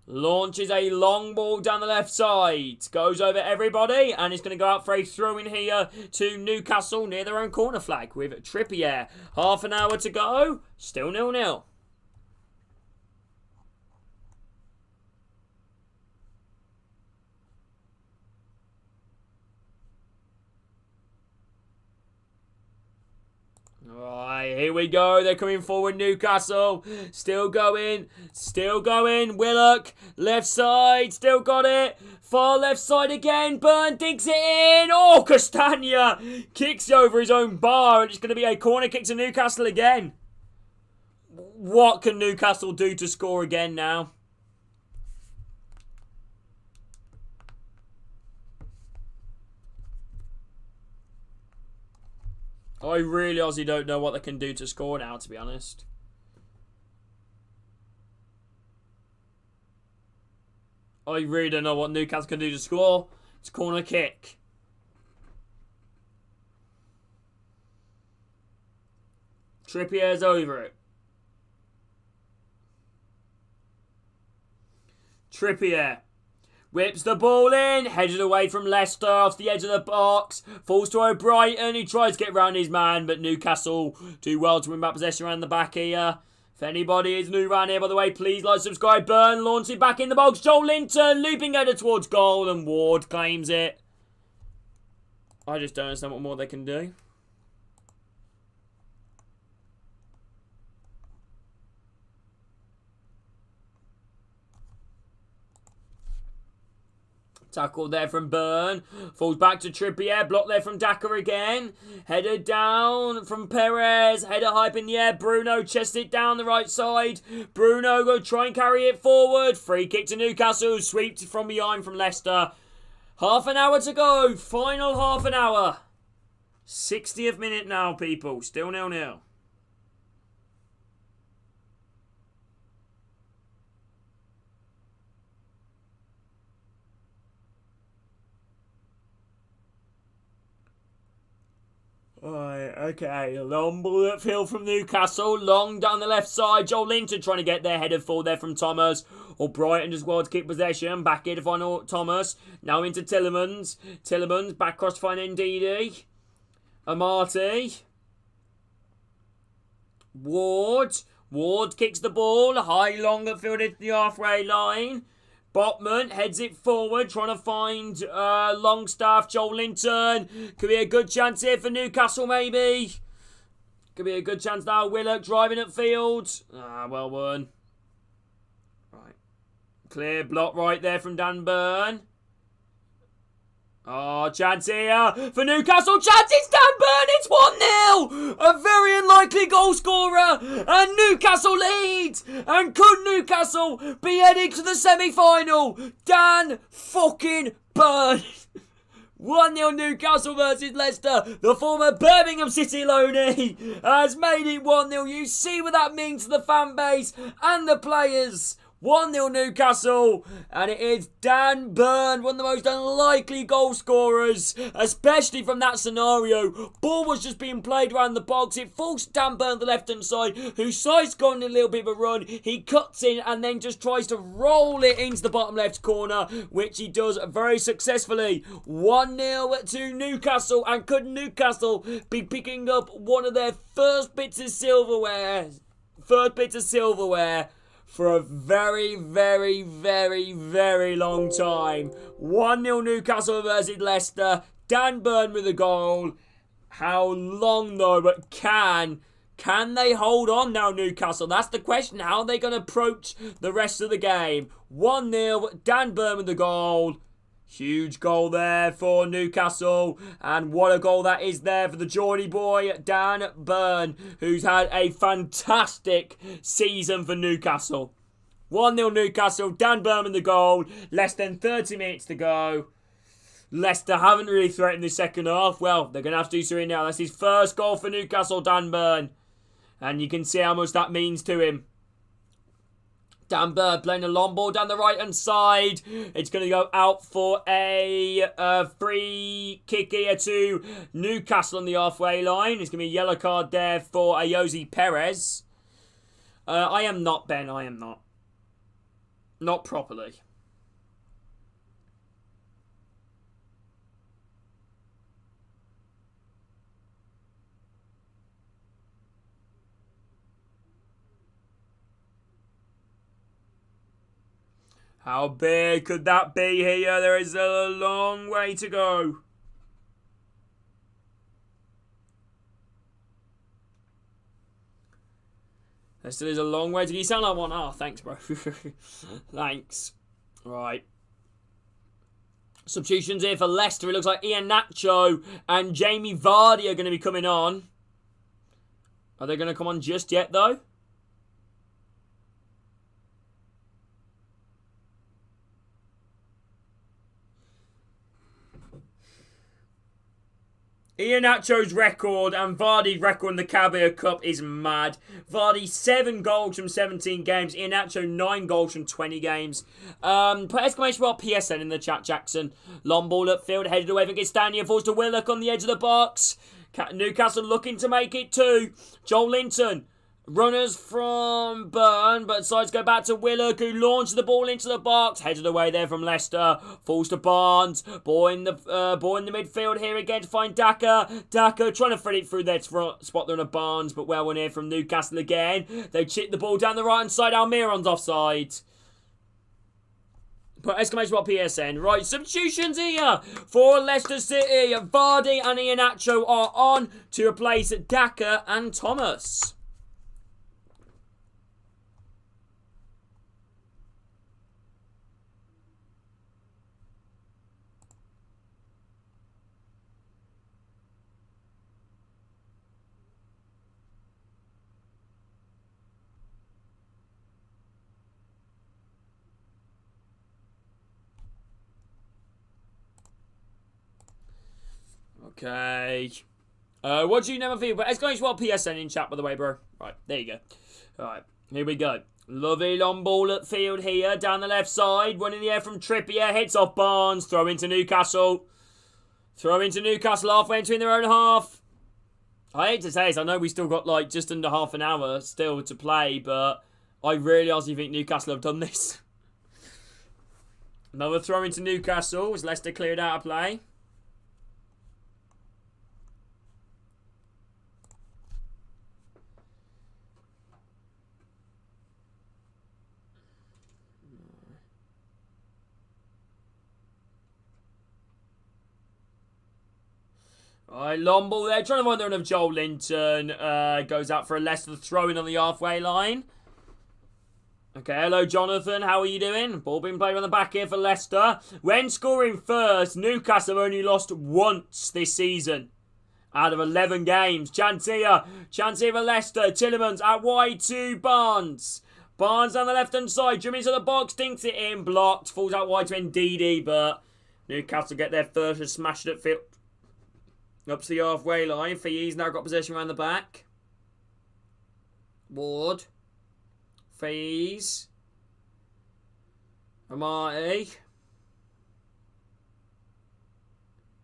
launches a long ball down the left side. Goes over everybody. And it's going to go out for a throw in here to Newcastle near their own corner flag with Trippier. Half an hour to go. Still 0-0. Alright, here we go. They're coming forward, Newcastle. Still going. Still going. Willock. Left side. Still got it. Far left side again. Burn digs it in. Oh, Castagna kicks over his own bar. And it's going to be a corner kick to Newcastle again. What can Newcastle do to score again now? I really honestly don't know what they can do to score now, to be honest. I really don't know what Newcastle can do to score. It's a corner kick. Trippier's over it. Trippier whips the ball in, headed away from Leicester off the edge of the box. Falls to O'Brighton, who tries to get round his man, but Newcastle do well to win back possession around the back here. If anybody is new around here, by the way, please like, subscribe, Burn, launch it back in the box. Joel Linton, looping header towards goal, and Ward claims it. I just don't understand what more they can do. Tackle there from Burn. Falls back to Trippier. Block there from Daka again. Header down from Perez. Header hype in the air. Bruno chests it down the right side. Bruno go try and carry it forward. Free kick to Newcastle. Sweep from behind from Leicester. Half an hour to go. Final half an hour. 60th minute now, people. Still 0-0. Right, okay, long ball upfield from Newcastle, long down the left side, Joel Linton trying to get their header forward there from Thomas, or Brighton as well to keep possession, back here to find Thomas, now into Tillemans, back cross to find Ndidi, Amati, Ward kicks the ball, high long upfield into the halfway line, Botman heads it forward, trying to find Longstaff, Joel Linton. Could be a good chance here for Newcastle, maybe. Could be a good chance now. Willock driving upfield. Well won. Right. Clear block right there from Dan Burn. Oh, chance here for Newcastle. Chance, it's Dan Burn. It's 1-0. A very unlikely goal scorer. And Newcastle leads. And could Newcastle be heading to the semi-final? Dan fucking Burn. 1-0 Newcastle versus Leicester. The former Birmingham City loanee has made it 1-0. You see what that means to the fan base and the players. 1-0 Newcastle, and it is Dan Burn, one of the most unlikely goal scorers, especially from that scenario. Ball was just being played around the box. It forced Dan Burn to the left-hand side, whose side's gone a little bit of a run. He cuts in and then just tries to roll it into the bottom left corner, which he does very successfully. 1-0 to Newcastle, and could Newcastle be picking up one of their first bits of silverware for a very, very, very, very long time. 1-0 Newcastle versus Leicester. Dan Burn with a goal. How long though? But can they hold on now, Newcastle? That's the question. How are they going to approach the rest of the game? 1-0, Dan Burn with the goal. Huge goal there for Newcastle. And what a goal that is there for the Geordie boy, Dan Burn, who's had a fantastic season for Newcastle. 1-0 Newcastle, Dan Burn with the goal. Less than 30 minutes to go. Leicester haven't really threatened the second half. Well, they're going to have to do something now. That's his first goal for Newcastle, Dan Burn. And you can see how much that means to him. Dan Burn playing a long ball down the right-hand side. It's going to go out for a free kick here to Newcastle on the halfway line. It's going to be a yellow card there for Ayoze Perez. I am not, Ben. I am not. Not properly. How big could that be here? There is a long way to go. There still is a long way to go. You sound like one. Oh, thanks, bro. Thanks. Right. Substitutions here for Leicester. It looks like Iheanacho and Jamie Vardy are going to be coming on. Are they going to come on just yet, though? Iheanacho's record and Vardy's record in the Carabao Cup is mad. Vardy 7 goals from 17 games. Iheanacho 9 goals from 20 games. Put exclamation mark PSN in the chat, Jackson. Long ball upfield, headed away from Gistania, falls to Willock on the edge of the box. Newcastle looking to make it 2. Joel Linton. Runners from Burn, but decides to go back to Willock, who launches the ball into the box. Headed away there from Leicester. Falls to Barnes. Ball in the midfield here again to find Daka. Daka trying to thread it through their spot there on a Barnes, but well one here from Newcastle again. They chip the ball down the right-hand side. Almiron's offside. Put exclamation mark PSN. Right, substitutions here for Leicester City. Vardy and Iheanacho are on to replace Daka and Thomas. Okay. What do you never feel? But it's going to PSN in chat, by the way, bro. Right, there you go. Alright, here we go. Lovely long ball at field here, down the left side. One in the air from Trippier, hits off Barnes. Throw into Newcastle. Throw into Newcastle, halfway into their own half. I hate to say this, I know we still got like just under half an hour still to play, but I really honestly think Newcastle have done this. Another throw into Newcastle as Leicester cleared out of play. Alright, long ball there. Trying to find the run of Joel Linton. Goes out for a Leicester throw-in on the halfway line. Okay, hello Jonathan. How are you doing? Ball being played on the back here for Leicester. When scoring first, Newcastle have only lost once this season. Out of 11 games. Chance here for Leicester. Tillemans out wide to Barnes. Barnes on the left-hand side. Dribbling into the box. Dinks it in. Blocked. Falls out wide to Ndidi. But Newcastle get their first and smash it at field. Up to the halfway line. Fayez now got possession around the back. Ward. Fayez. Amati.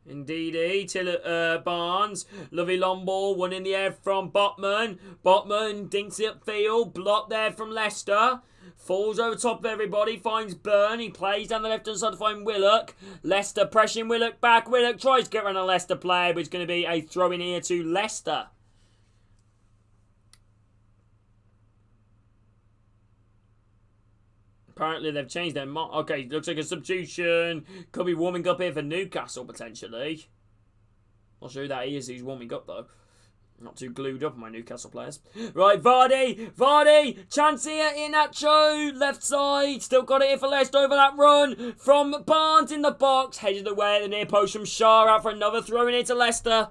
Ndidi. Barnes. Lovely long ball. One in the air from Botman. Botman dinks it upfield. Blocked there from Leicester. Falls over top of everybody. Finds Burn. He plays down the left-hand side to find Willock. Leicester pressing Willock back. Willock tries to get around a Leicester player, but it's going to be a throw-in here to Leicester. Apparently they've changed their mind. Okay, looks like a substitution. Could be warming up here for Newcastle, potentially. Not sure who that is who's warming up, though. Not too glued up on my Newcastle players. Right, Vardy, chance here, Iheanacho, left side, still got it here for Leicester over that run from Barnes in the box, headed away at the near post from Shaw, out for another throw in here to Leicester.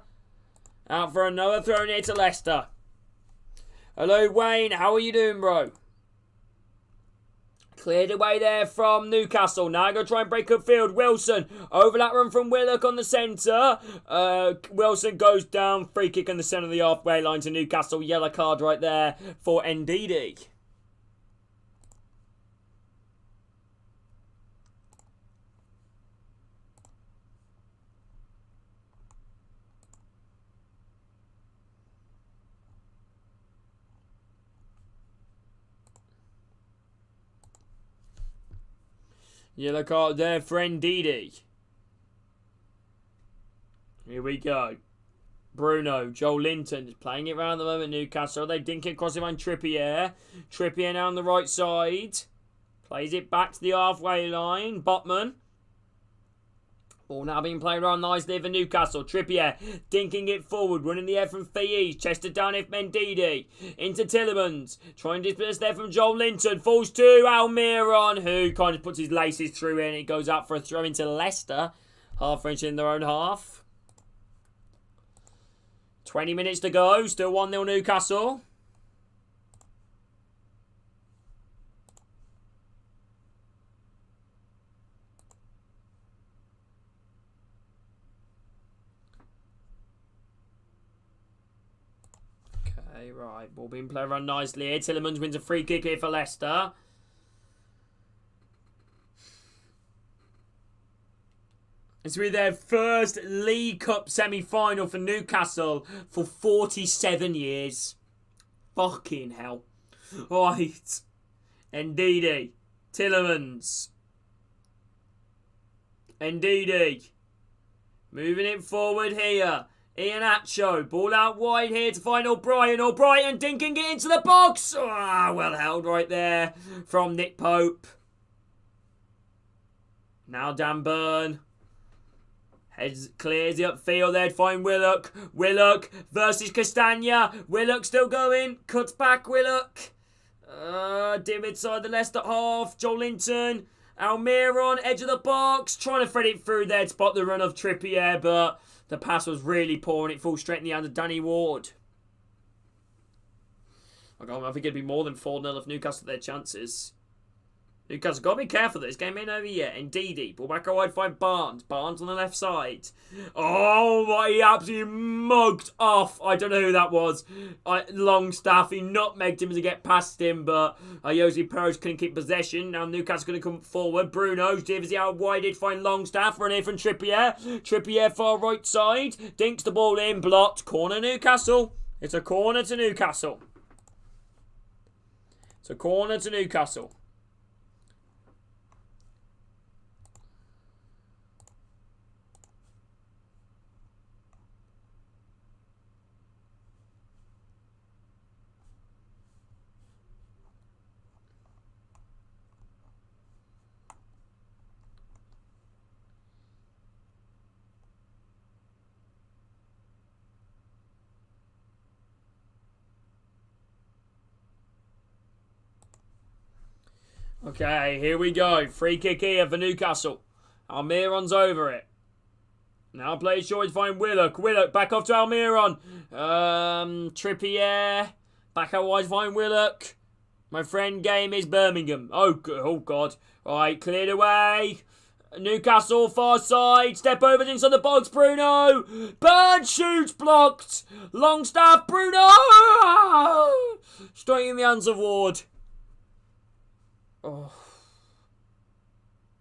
Hello, Wayne, how are you doing, bro? Cleared away there from Newcastle. Now going to try and break upfield. Wilson over that run from Willock on the centre. Wilson goes down. Free kick in the centre of the halfway line to Newcastle. Yellow card right there for Ndidi. Yellow card there for Ndidi. Here we go. Bruno, Joel Linton is playing it around the moment. Newcastle, they dink it across him on Trippier. Trippier now on the right side. Plays it back to the halfway line. Botman. Ball now being played around nicely for Newcastle. Trippier dinking it forward, running the air from Faiz. Chested down if Ndidi. Into Tillemans. Trying to disperse there from Joel Linton. Falls to Almiron, who kind of puts his laces through in. It goes out for a throw into Leicester. Half inch in their own half. 20 minutes to go. Still 1-0 Newcastle. Right, ball being played around nicely here. Tillemans wins a free kick here for Leicester. It's with their first League Cup semi-final for Newcastle for 47 years. Fucking hell. Right. Ndidi. Tillemans. Ndidi. Moving it forward here. Iheanacho, ball out wide here to find O'Brien. O'Brien dinking it into the box. Well held right there from Nick Pope. Now Dan Burn. Clears the upfield there to find Willock. Willock versus Castagna. Willock still going. Cuts back Willock. Dim inside the Leicester half. Joelinton. Almiron, edge of the box. Trying to thread it through there to spot the run of Trippier, but the pass was really poor and it falls straight in the hand of Danny Ward. I think it'd be more than 4-0 if Newcastle had their chances. Newcastle got to be careful. This game ain't over yet. Ndidi, ball back out wide, find Barnes. Barnes on the left side. Oh, he absolutely mugged off. I don't know who that was. Longstaff, he nutmegged him to get past him, but Jose Perez couldn't keep possession. Now Newcastle going to come forward. Bruno divs it out wide to find Longstaff. Run here from Trippier. Trippier far right side. Dinks the ball in. Blocked. Corner Newcastle. It's a corner to Newcastle. It's a corner to Newcastle. Okay, here we go. Free kick here for Newcastle. Almiron's over it. Now plays short to find Willock. Willock back off to Almiron. Trippier. Back out wide to find Willock. My friend game is Birmingham. Oh God. Right, cleared away. Newcastle far side. Step over inside the box. Bruno. Burn shoots blocked. Longstaff. Bruno. Straight in the hands of Ward. Oh.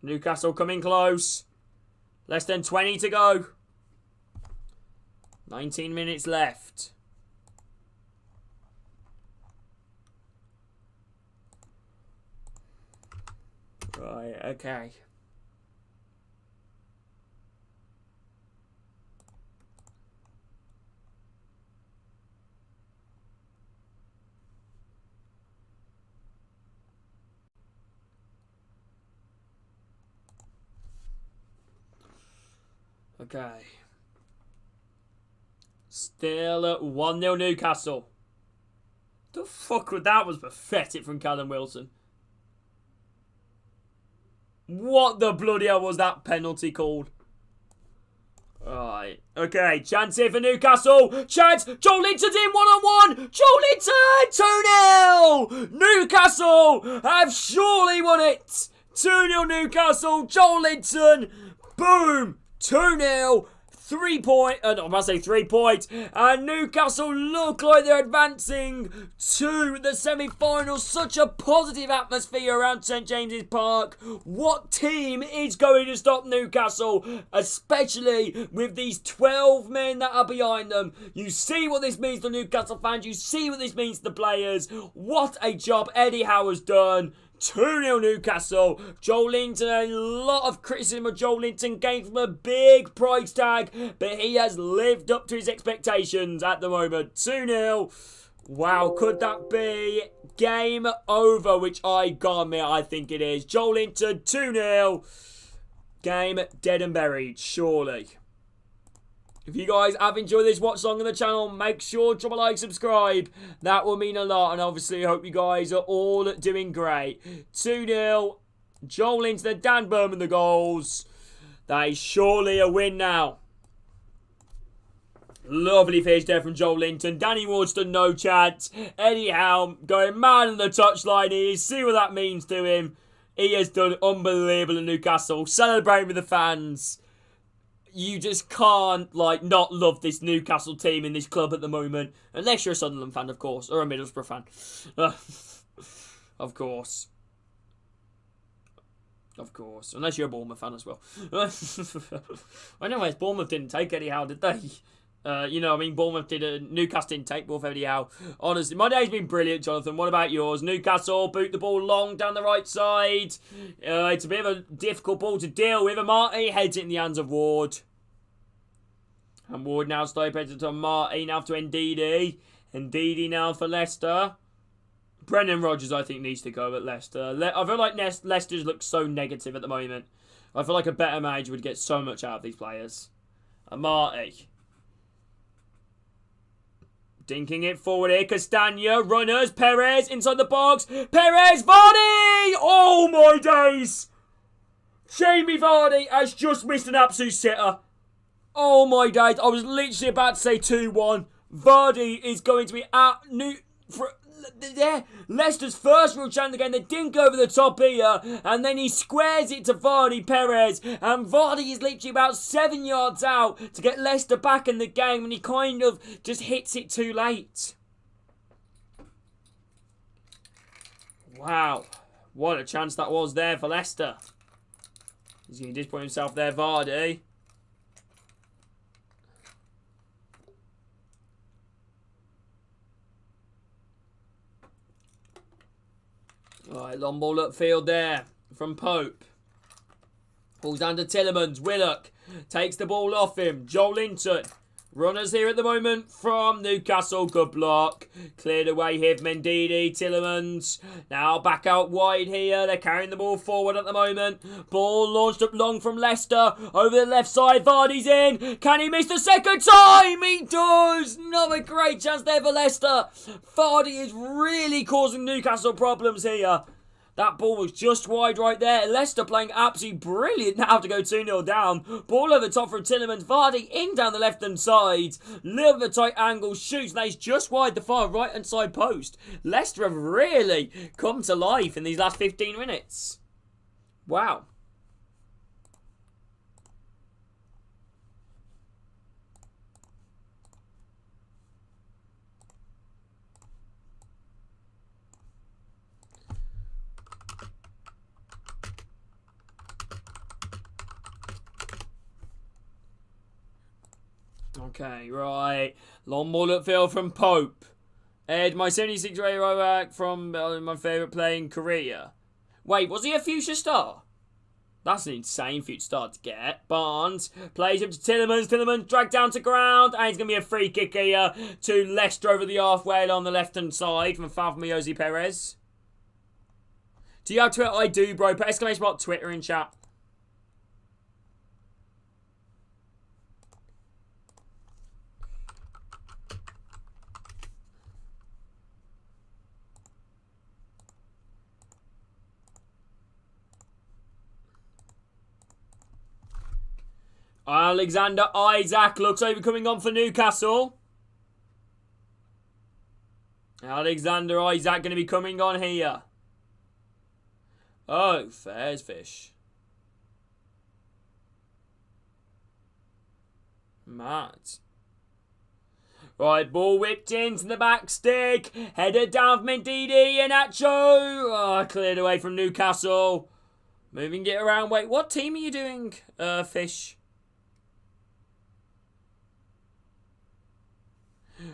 Newcastle coming close. Less than 20 to go. 19 minutes left. Right, okay. Okay. Still at 1-0 Newcastle. The fuck was that? Was pathetic from Callum Wilson. What the bloody hell was that penalty called? Alright. Okay, chance here for Newcastle. Chance. Joel Linton's in 1-on-1. Joel Linton. 2-0. Newcastle have surely won it. 2-0 Newcastle. Joel Linton. Boom. 2-0. 3 points. I must say 3 points. And Newcastle look like they're advancing to the semi-finals. Such a positive atmosphere around St James's Park. What team is going to stop Newcastle? Especially with these 12 men that are behind them. You see what this means to Newcastle fans. You see what this means to the players. What a job Eddie Howe has done. 2-0 Newcastle. Joel Linton, a lot of criticism of Joel Linton came from a big price tag, but he has lived up to his expectations at the moment. 2-0. Wow, could that be game over? Which I gotta admit, I think it is. Joel Linton, 2-0. Game dead and buried, surely. If you guys have enjoyed this watch along on the channel, make sure to drop a like, subscribe. That will mean a lot. And obviously, I hope you guys are all doing great. 2-0. Joel Linton and Dan Berman the goals. That is surely a win now. Lovely finish there from Joel Linton. Danny Wadston, no chance. Eddie Howe going mad on the touchline here. See what that means to him. He has done unbelievable in Newcastle. Celebrating with the fans. You just can't, not love this Newcastle team in this club at the moment. Unless you're a Sunderland fan, of course. Or a Middlesbrough fan. Of course. Of course. Unless you're a Bournemouth fan as well. I know, Bournemouth didn't take Eddie Howe, did they? Bournemouth Newcastle didn't take both Eddie Howe. Honestly, my day's been brilliant, Jonathan. What about yours? Newcastle boot the ball long down the right side. It's a bit of a difficult ball to deal with. Marty heads it in the hands of Ward. And Ward now slow heads it to Marty, now to Ndidi. Ndidi now for Leicester. Brendan Rodgers, I think, needs to go at Leicester. I feel like Leicester's look so negative at the moment. I feel like a better manager would get so much out of these players. And Marty. Dinking it forward here. Castagna, runners, Perez inside the box. Perez, Vardy! Oh my days! Jamie Vardy has just missed an absolute sitter. Oh my days. I was literally about to say 2-1. Vardy is going to be out. Leicester's first real chance again. They dink over the top here. And then he squares it to Vardy, Perez. And Vardy is literally about 7 yards out to get Leicester back in the game. And he kind of just hits it too late. Wow. What a chance that was there for Leicester. He's going to disappoint himself there, Vardy. Alright, long ball upfield there from Pope. Ball's down to Tillemans. Willock takes the ball off him. Joel Linton. Runners here at the moment from Newcastle. Good block. Cleared away here from Ndidi. Tillemans. Now back out wide here. They're carrying the ball forward at the moment. Ball launched up long from Leicester. Over the left side. Vardy's in. Can he miss the second time? He does. Not a great chance there for Leicester. Vardy is really causing Newcastle problems here. That ball was just wide right there. Leicester playing absolutely brilliant now to go 2-0 down. Ball over the top from Tillemans. Vardy in down the left-hand side. Little bit of tight angle. Shoots. Now he's just wide the far right-hand side post. Leicester have really come to life in these last 15 minutes. Wow. Okay, right. Long ball upfield from Pope. Ed, my 76-year-old right back from my favourite player in Korea. Wait, was he a future star? That's an insane future star to get. Barnes plays up to Tillemans. Tillemans dragged down to ground. And he's going to be a free kick here to Leicester over the halfway on the left-hand side from Jose Perez. Do you have Twitter? I do, bro. Put exclamation mark Twitter in chat. Alexander Isak looks over coming on for Newcastle. Alexander Isak going to be coming on here. Oh, fair's fish. Matt. Right, ball whipped into the back stick. Headed down from Ndidi and Nacho. Oh, cleared away from Newcastle. Moving it around. Wait, what team are you doing, Fish?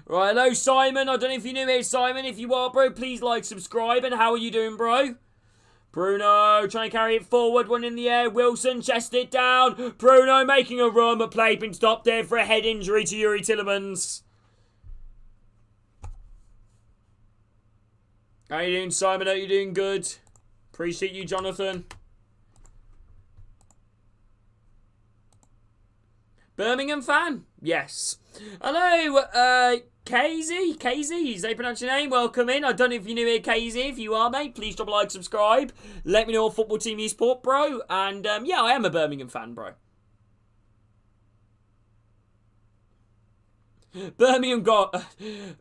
Right, hello, Simon. I don't know if you knew it, Simon. If you are, bro, please like, subscribe. And how are you doing, bro? Bruno trying to carry it forward, one in the air. Wilson chest it down. Bruno making a run, but play been stopped there for a head injury to Yuri Tillemans. How you doing, Simon? Are you doing good? Appreciate you, Jonathan. Birmingham fan? Yes. Hello, KZ, is that how you pronounce your name? Welcome in. I don't know if you're new here, KZ. If you are, mate, please drop a like, subscribe. Let me know what football team you support, bro. And, yeah, I am a Birmingham fan, bro. Birmingham got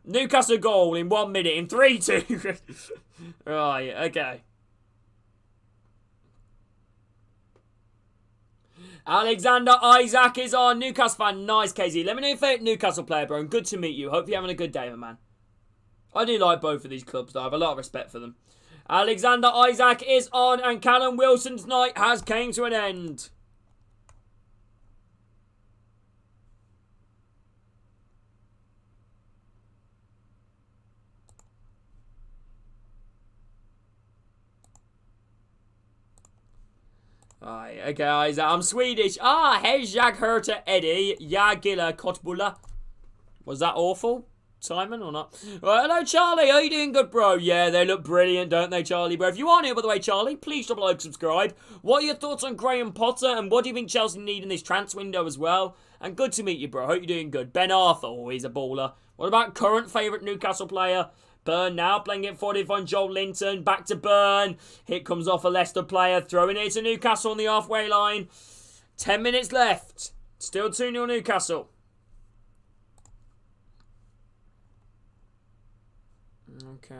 Newcastle goal in 1 minute in 3-2. Right, okay. Alexander Isak is on. Newcastle fan. Nice, KZ. Let me know your favourite Newcastle player, bro. And good to meet you. Hope you're having a good day, my man. I do like both of these clubs, though. I have a lot of respect for them. Alexander Isak is on. And Callum Wilson's night has came to an end. Right, okay, guys, I'm Swedish. Hej jag hörte Eddie. Jag gillar Kottbulla. Was that awful, Simon, or not? Right, hello, Charlie. Are you doing good, bro? Yeah, they look brilliant, don't they, Charlie, bro? If you are new, by the way, Charlie, please drop a like, subscribe. What are your thoughts on Graham Potter, and what do you think Chelsea need in this transfer window as well? And good to meet you, bro. Hope you're doing good. Ben Arthur, oh, he's a baller. What about current favourite Newcastle player? Burn now, playing it forward on Joel Linton. Back to Burn. Hit comes off a Leicester player. Throwing it to Newcastle on the halfway line. 10 minutes left. Still 2-0 Newcastle. Okay.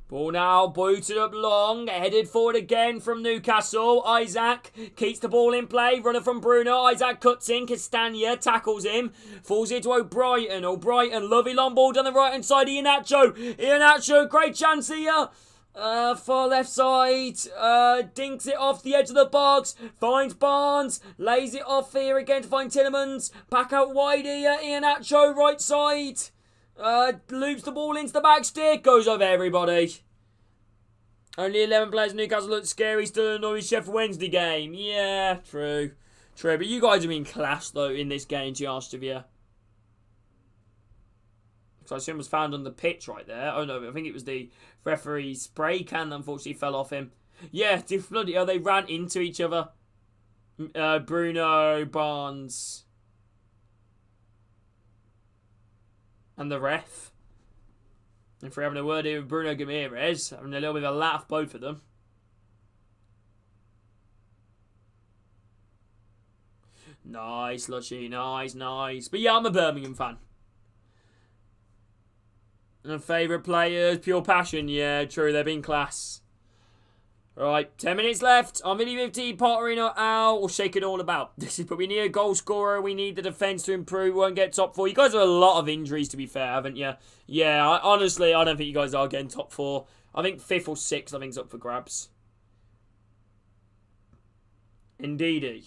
Ball now booted up long, headed forward again from Newcastle. Isak keeps the ball in play, runner from Bruno. Isak cuts in, Castagna tackles him, falls into O'Brien. O'Brien, lovely long ball down the right hand side. Iheanacho, great chance here. Far left side, dinks it off the edge of the box, finds Barnes, lays it off here again to find Tillemans. Back out wide here, Iheanacho, right side. Loops the ball into the back stick. Goes over everybody. Only 11 players in Newcastle look scary. Still annoying Sheffield Wednesday game. Yeah, true. True. But you guys have been class, though, in this game, to be honest with you. Because I assume it was found on the pitch right there. Oh, no. I think it was the referee's spray can that unfortunately fell off him. Yeah, bloody hell. They ran into each other. Bruno, Barnes... and the ref. If we're having a word here with Bruno Ramirez, having a little bit of a laugh, both of them. Nice, Lushy, nice. But yeah, I'm a Birmingham fan. And favourite players, pure passion. Yeah, true, they've been class. Right, 10 minutes left. I'm 50-50, Potter in or out. We'll shake it all about. But we need a goal scorer. We need the defence to improve. We won't get top 4. You guys have a lot of injuries, to be fair, haven't you? Yeah, honestly, I don't think you guys are getting top 4. I think 5th or 6th, I think, is up for grabs. Indeedy.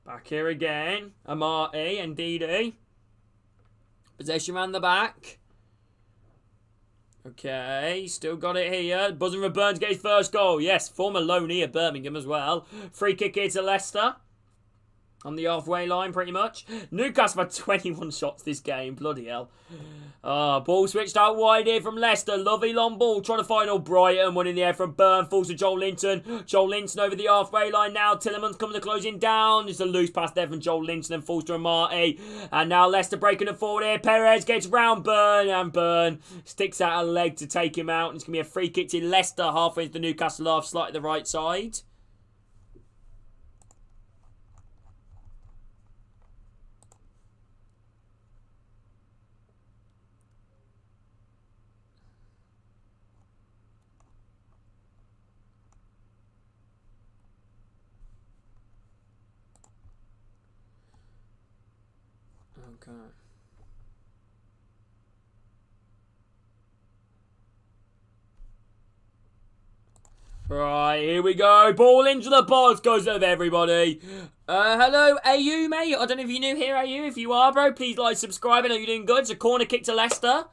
Back here again. Amati, Indeedy. Possession around the back. Okay, still got it here. Buzzing for Burns, get his first goal. Yes, former loanee at Birmingham as well. Free kick here to Leicester. On the halfway line, pretty much. Newcastle had 21 shots this game. Bloody hell. Ball switched out wide here from Leicester. Lovely long ball. Trying to find O'Brien. One in the air from Burn. Falls to Joel Linton. Joel Linton over the halfway line now. Tillemans coming to closing down. There's a loose pass there from Joel Linton and falls to Amati. And now Leicester breaking it forward here. Perez gets round Burn. And Burn sticks out a leg to take him out. And it's going to be a free kick to Leicester halfway into the Newcastle half. Slightly the right side. Okay. Right, here we go. Ball into the box. Goes over everybody. Hello, AU, mate. I don't know if you're new here, AU. If you are, bro, please like, subscribe. I know you're doing good. It's a corner kick to Leicester.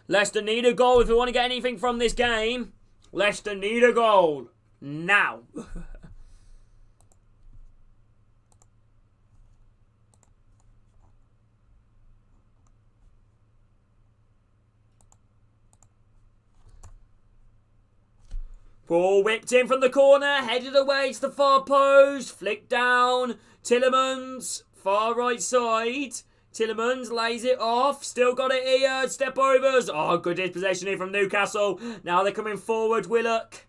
Leicester need a goal if we want to get anything from this game. Leicester need a goal. Now. Ball whipped in from the corner, headed away to the far post, flicked down, Tielemans, far right side, Tielemans lays it off, still got it here, step overs, oh good dispossession here from Newcastle, now they're coming forward, Willock,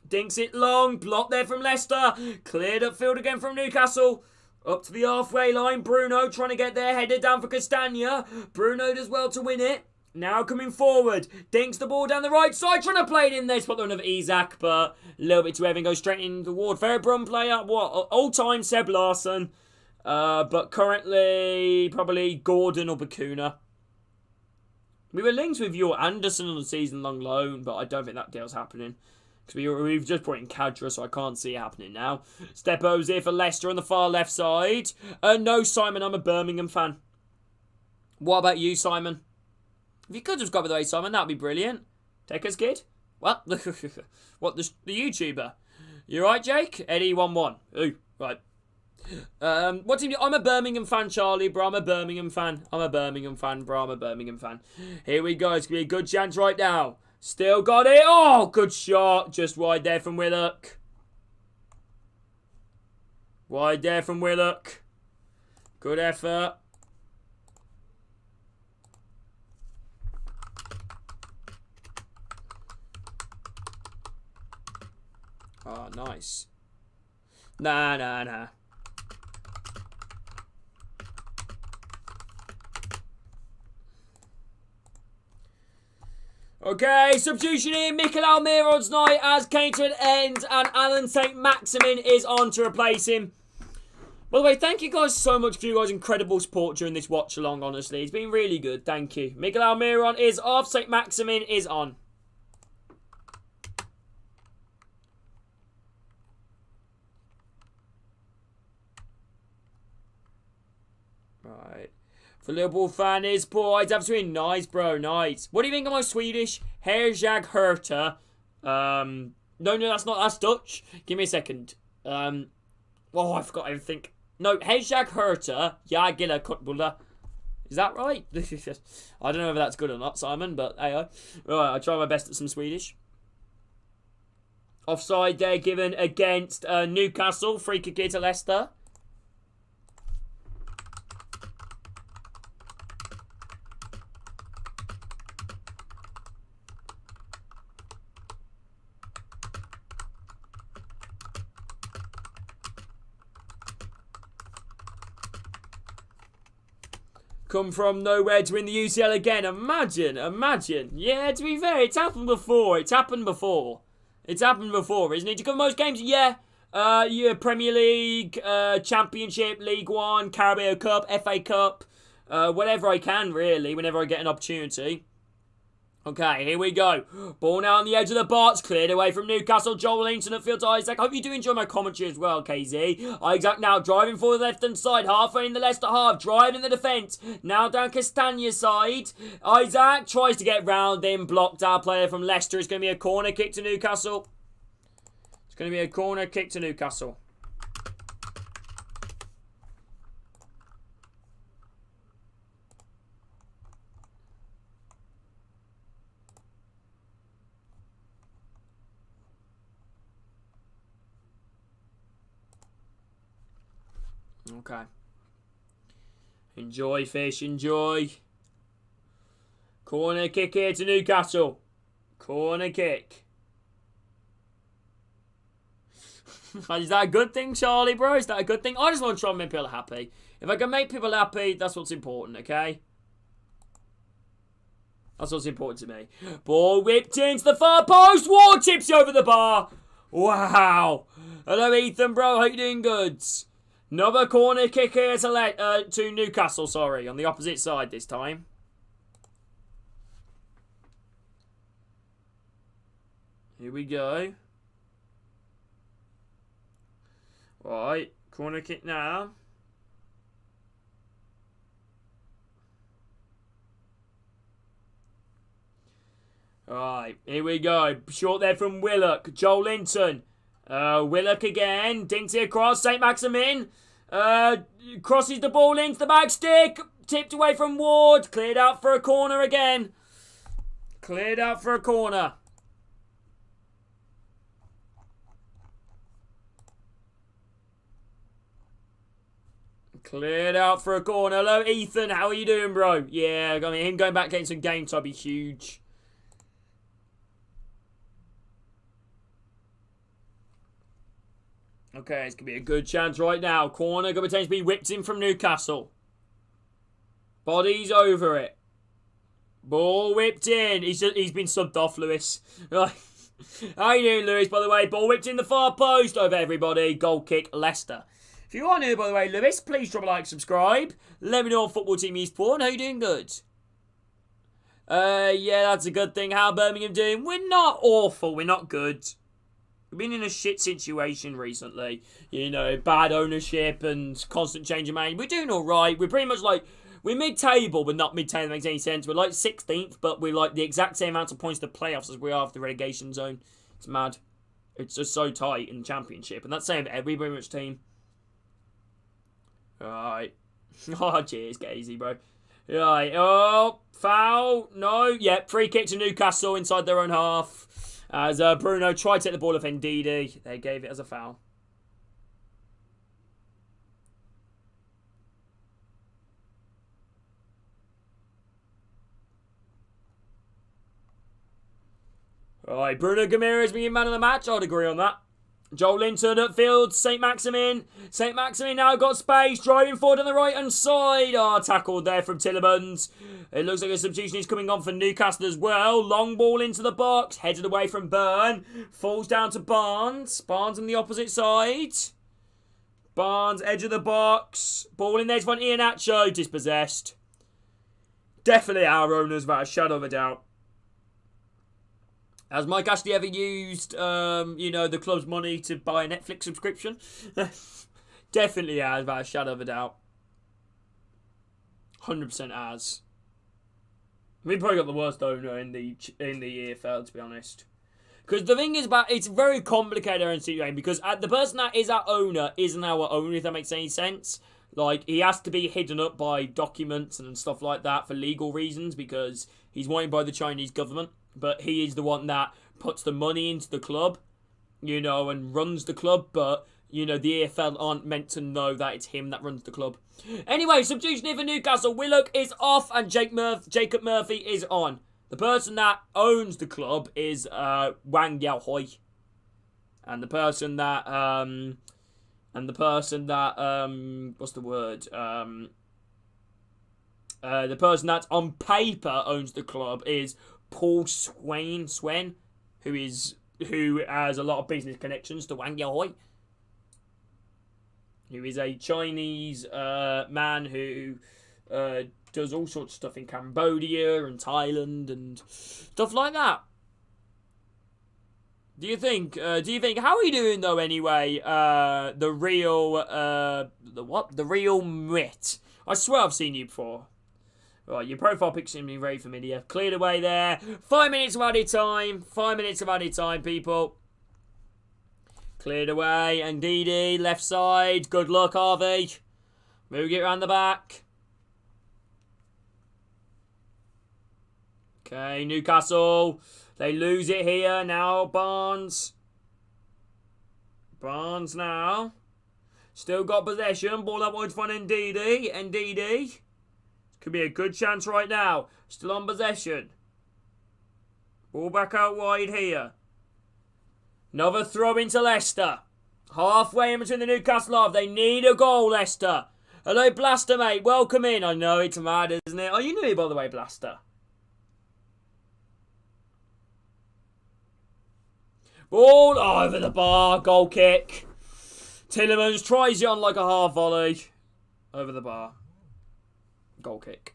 dinks it long, blocked there from Leicester, cleared upfield again from Newcastle, up to the halfway line, Bruno trying to get there, headed down for Castagna, Bruno does well to win it. Now coming forward, dinks the ball down the right side, trying to play it in there. Spot the run of Isak, but a little bit too heavy and goes straight in the ward. Very Brum player, what? Old time Seb Larsson, but currently probably Gordon or Bakuna. We were linked with your Anderson on a season-long loan, but I don't think that deal's happening. Because we've just brought in Kadra, so I can't see it happening now. Stepos here for Leicester on the far left side. No, Simon, I'm a Birmingham fan. What about you, Simon? If you could just go with the way, Simon, that'd be brilliant. Take us, kid. What? What, the YouTuber? You right, Jake? Eddie11. Ooh, right. What team? I'm a Birmingham fan, Charlie, bro. I'm a Birmingham fan. I'm a Birmingham fan, bro. I'm a Birmingham fan. Here we go. It's going to be a good chance right now. Still got it. Oh, good shot. Just wide there from Willock. Wide there from Willock. Good effort. Oh, nice. Nah. Okay, substitution here. Mikel Almiron's night as came to an end, and Alan St. Maximin is on to replace him. By the way, thank you guys so much for you guys' incredible support during this watch along, honestly. It's been really good, thank you. Mikel Almiron is off, St. Maximin is on. Right. For Liverpool fan is boys, absolutely nice, bro, nice. What do you think of my Swedish? Herjag Herta. No, that's Dutch. Give me a second. Oh, I forgot everything. No, Herjag Herta. Jagila Kutbula. Is that right? I don't know if that's good or not, Simon, but hey, right, I'll try my best at some Swedish. Offside there given against Newcastle. Free kick here to Leicester. Come from nowhere to win the UCL again. Imagine. Yeah, to be fair, it's happened before. It's happened before, isn't it? To cover most games, yeah. Premier League, Championship, League One, Carabao Cup, FA Cup, whatever I can, really, whenever I get an opportunity. Okay, here we go. Ball now on the edge of the box. Cleared away from Newcastle. Joel Linton at field to Isaac. Hope you do enjoy my commentary as well, KZ. Isaac now driving for the left-hand side. Halfway in the Leicester half. Driving the defence. Now down Castagna's side. Isaac tries to get round him. Blocked our player from Leicester. It's going to be a corner kick to Newcastle. It's going to be a corner kick to Newcastle. Okay. Enjoy, fish, enjoy. Corner kick here to Newcastle. Corner kick. Is that a good thing, Charlie, bro? Is that a good thing? I just want to try and make people happy. If I can make people happy, that's what's important, okay? That's what's important to me. Ball whipped into the far post. Ward tips over the bar. Wow. Hello, Ethan, bro. Hope you're doing good. Another corner kick here to Newcastle, sorry, on the opposite side this time. Here we go. Right, corner kick now. Right, here we go. Short there from Willock. Joel Linton. Willock again. Dinks it across. St. Maximin. Crosses the ball into the back stick. Tipped away from Ward. Cleared out for a corner again. Cleared out for a corner. Cleared out for a corner. Hello, Ethan. How are you doing, bro? Yeah, I mean, him going back getting some game time would be huge. Okay, it's going to be a good chance right now. Corner going to potentially be whipped in from Newcastle. Bodies over it. Ball whipped in. He's been subbed off, Lewis. Right. How you doing, Lewis, by the way? Ball whipped in the far post over everybody. Goal kick, Leicester. If you are new, by the way, Lewis, please drop a like, subscribe. Let me know on Football Team Esports. How you doing? Good. Yeah, that's a good thing. How Birmingham doing? We're not awful. We're not good. We've been in a shit situation recently. You know, bad ownership and constant change of mind. We're doing all right. We're pretty much like, we're mid-table, but not mid-table makes any sense. We're like 16th, but we're like the exact same amount of points to playoffs as we are for the relegation zone. It's mad. It's just so tight in the championship. And that's the same for every pretty much team. Alright. Oh, cheers. Get easy, bro. Right. Oh, foul. No. Yep. Free kick to Newcastle inside their own half. As Bruno tried to take the ball off Ndidi. They gave it as a foul. Alright. Bruno Gamira's being man of the match. I'd agree on that. Joel Linton at field, St. Maximin. St. Maximin now got space, driving forward on the right-hand side. Tackled there from Tillemans. It looks like a substitution is coming on for Newcastle as well. Long ball into the box, headed away from Byrne. Falls down to Barnes. Barnes on the opposite side. Barnes, edge of the box. Ball in there to find Iheanacho, dispossessed. Definitely our owners, without a shadow of a doubt. Has Mike Ashley ever used, the club's money to buy a Netflix subscription? Definitely has, without a shadow of a doubt. 100% has. We probably got the worst owner in the EFL, to be honest. Because the thing is it's very complicated situation because the person that is our owner isn't our owner, if that makes any sense. Like, he has to be hidden up by documents and stuff like that for legal reasons because he's wanted by the Chinese government. But he is the one that puts the money into the club, and runs the club. But, the EFL aren't meant to know that it's him that runs the club. Anyway, substitution here for Newcastle. Willock is off and Jacob Murphy is on. The person that owns the club is Wang Yaohui. And the person that, what's the word? The person that on paper owns the club is Paul Swen, who has a lot of business connections to Wang Yaohui, who is a Chinese man who does all sorts of stuff in Cambodia and Thailand and stuff like that. Do you think? How are you doing though? Anyway, the real Mwit. I swear I've seen you before. Right, your profile picture seems to be very familiar. Cleared away there. 5 minutes of added time. 5 minutes of added time, people. Cleared away. And Ndidi, left side. Good luck, Harvey. Move it around the back. Okay, Newcastle. They lose it here. Now Barnes. Barnes now. Still got possession. Ball up wide for Ndidi. Ndidi. Could be a good chance right now. Still on possession. Ball back out wide here. Another throw into Leicester. Halfway in between the Newcastle half. They need a goal, Leicester. Hello, Blaster, mate. Welcome in. I know it's mad, isn't it? Oh, you knew me, by the way, Blaster. Ball over the bar. Goal kick. Tillemans tries it on like a half volley. Over the bar. Goal kick.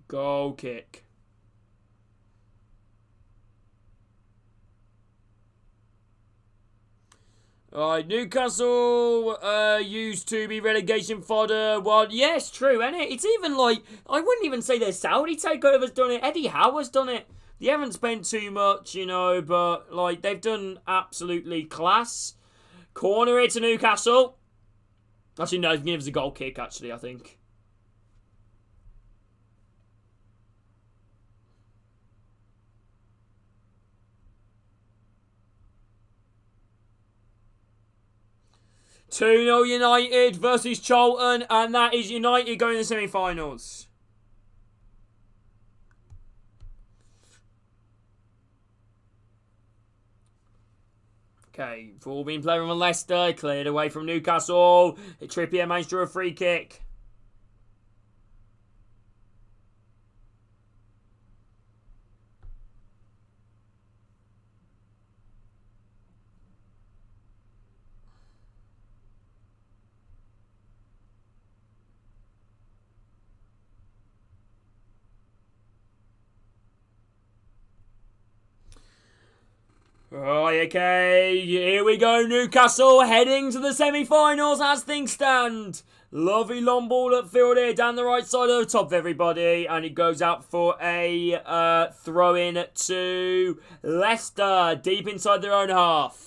Goal kick. Alright, Newcastle used to be relegation fodder. Well, yes, true, isn't it? It's even like, I wouldn't even say their Saudi takeover's done it. Eddie Howe's done it. They haven't spent too much, you know, but like they've done absolutely class. Corner it to Newcastle. Actually, no, he gives a goal kick, actually, I think. Two 0 United versus Charlton, and that is United going to the semi-finals. Okay, ball being played from Leicester, cleared away from Newcastle. Trippier managed to do a free kick. Right, okay, here we go, Newcastle heading to the semi-finals as things stand. Lovely long ball upfield here, down the right side of the top of everybody, and it goes out for a throw-in to Leicester, deep inside their own half.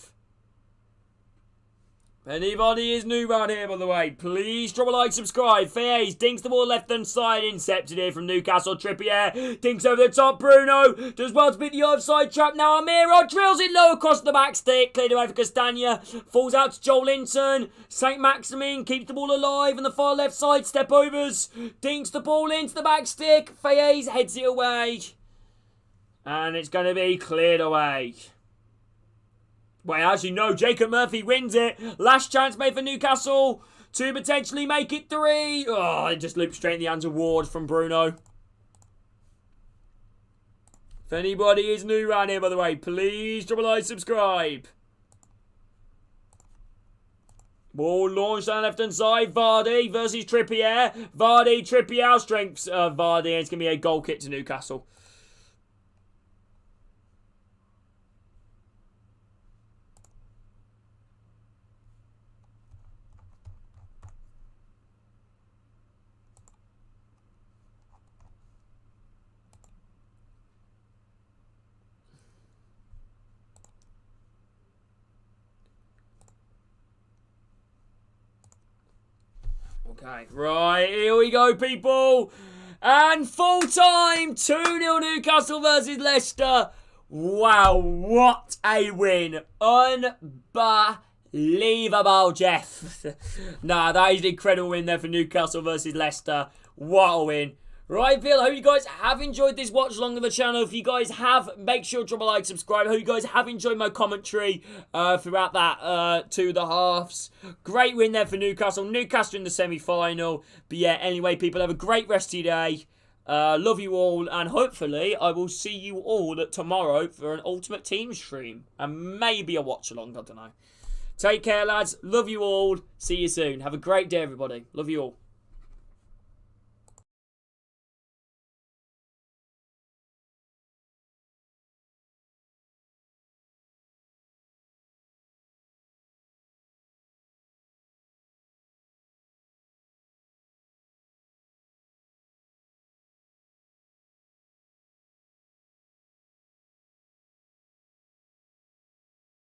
If anybody is new around here, by the way, please drop a like, subscribe. Fayez dinks the ball left-hand side, intercepted here from Newcastle. Trippier dinks over the top. Bruno does well to beat the offside trap. Now Amiro drills it low across the back stick. Cleared away for Castagna. Falls out to Joel Linton. St. Maximin keeps the ball alive on the far left side. Step overs. Dinks the ball into the back stick. Fayez heads it away. And it's going to be cleared away. Well, actually, no. Jacob Murphy wins it. Last chance made for Newcastle to potentially make it 3. Oh, it just looped straight in the hands of Ward from Bruno. If anybody is new around here, by the way, please drop a like, subscribe. Ball launched down left-hand side. Vardy versus Trippier. Vardy, Trippier outstrengths Vardy, and it's going to be a goal kick to Newcastle. Okay, right, here we go, people. And full time, 2-0 Newcastle versus Leicester. Wow, what a win. Unbelievable, Jeff. Nah, that is an incredible win there for Newcastle versus Leicester. What a win. Right, Phil, I hope you guys have enjoyed this watch along on the channel. If you guys have, make sure to drop a like, subscribe. I hope you guys have enjoyed my commentary throughout that to the halves. Great win there for Newcastle. Newcastle in the semi-final. But yeah, anyway, people, have a great rest of your day. Love you all, and hopefully I will see you all tomorrow for an Ultimate Team stream. And maybe a watch-along, I don't know. Take care, lads. Love you all. See you soon. Have a great day, everybody. Love you all.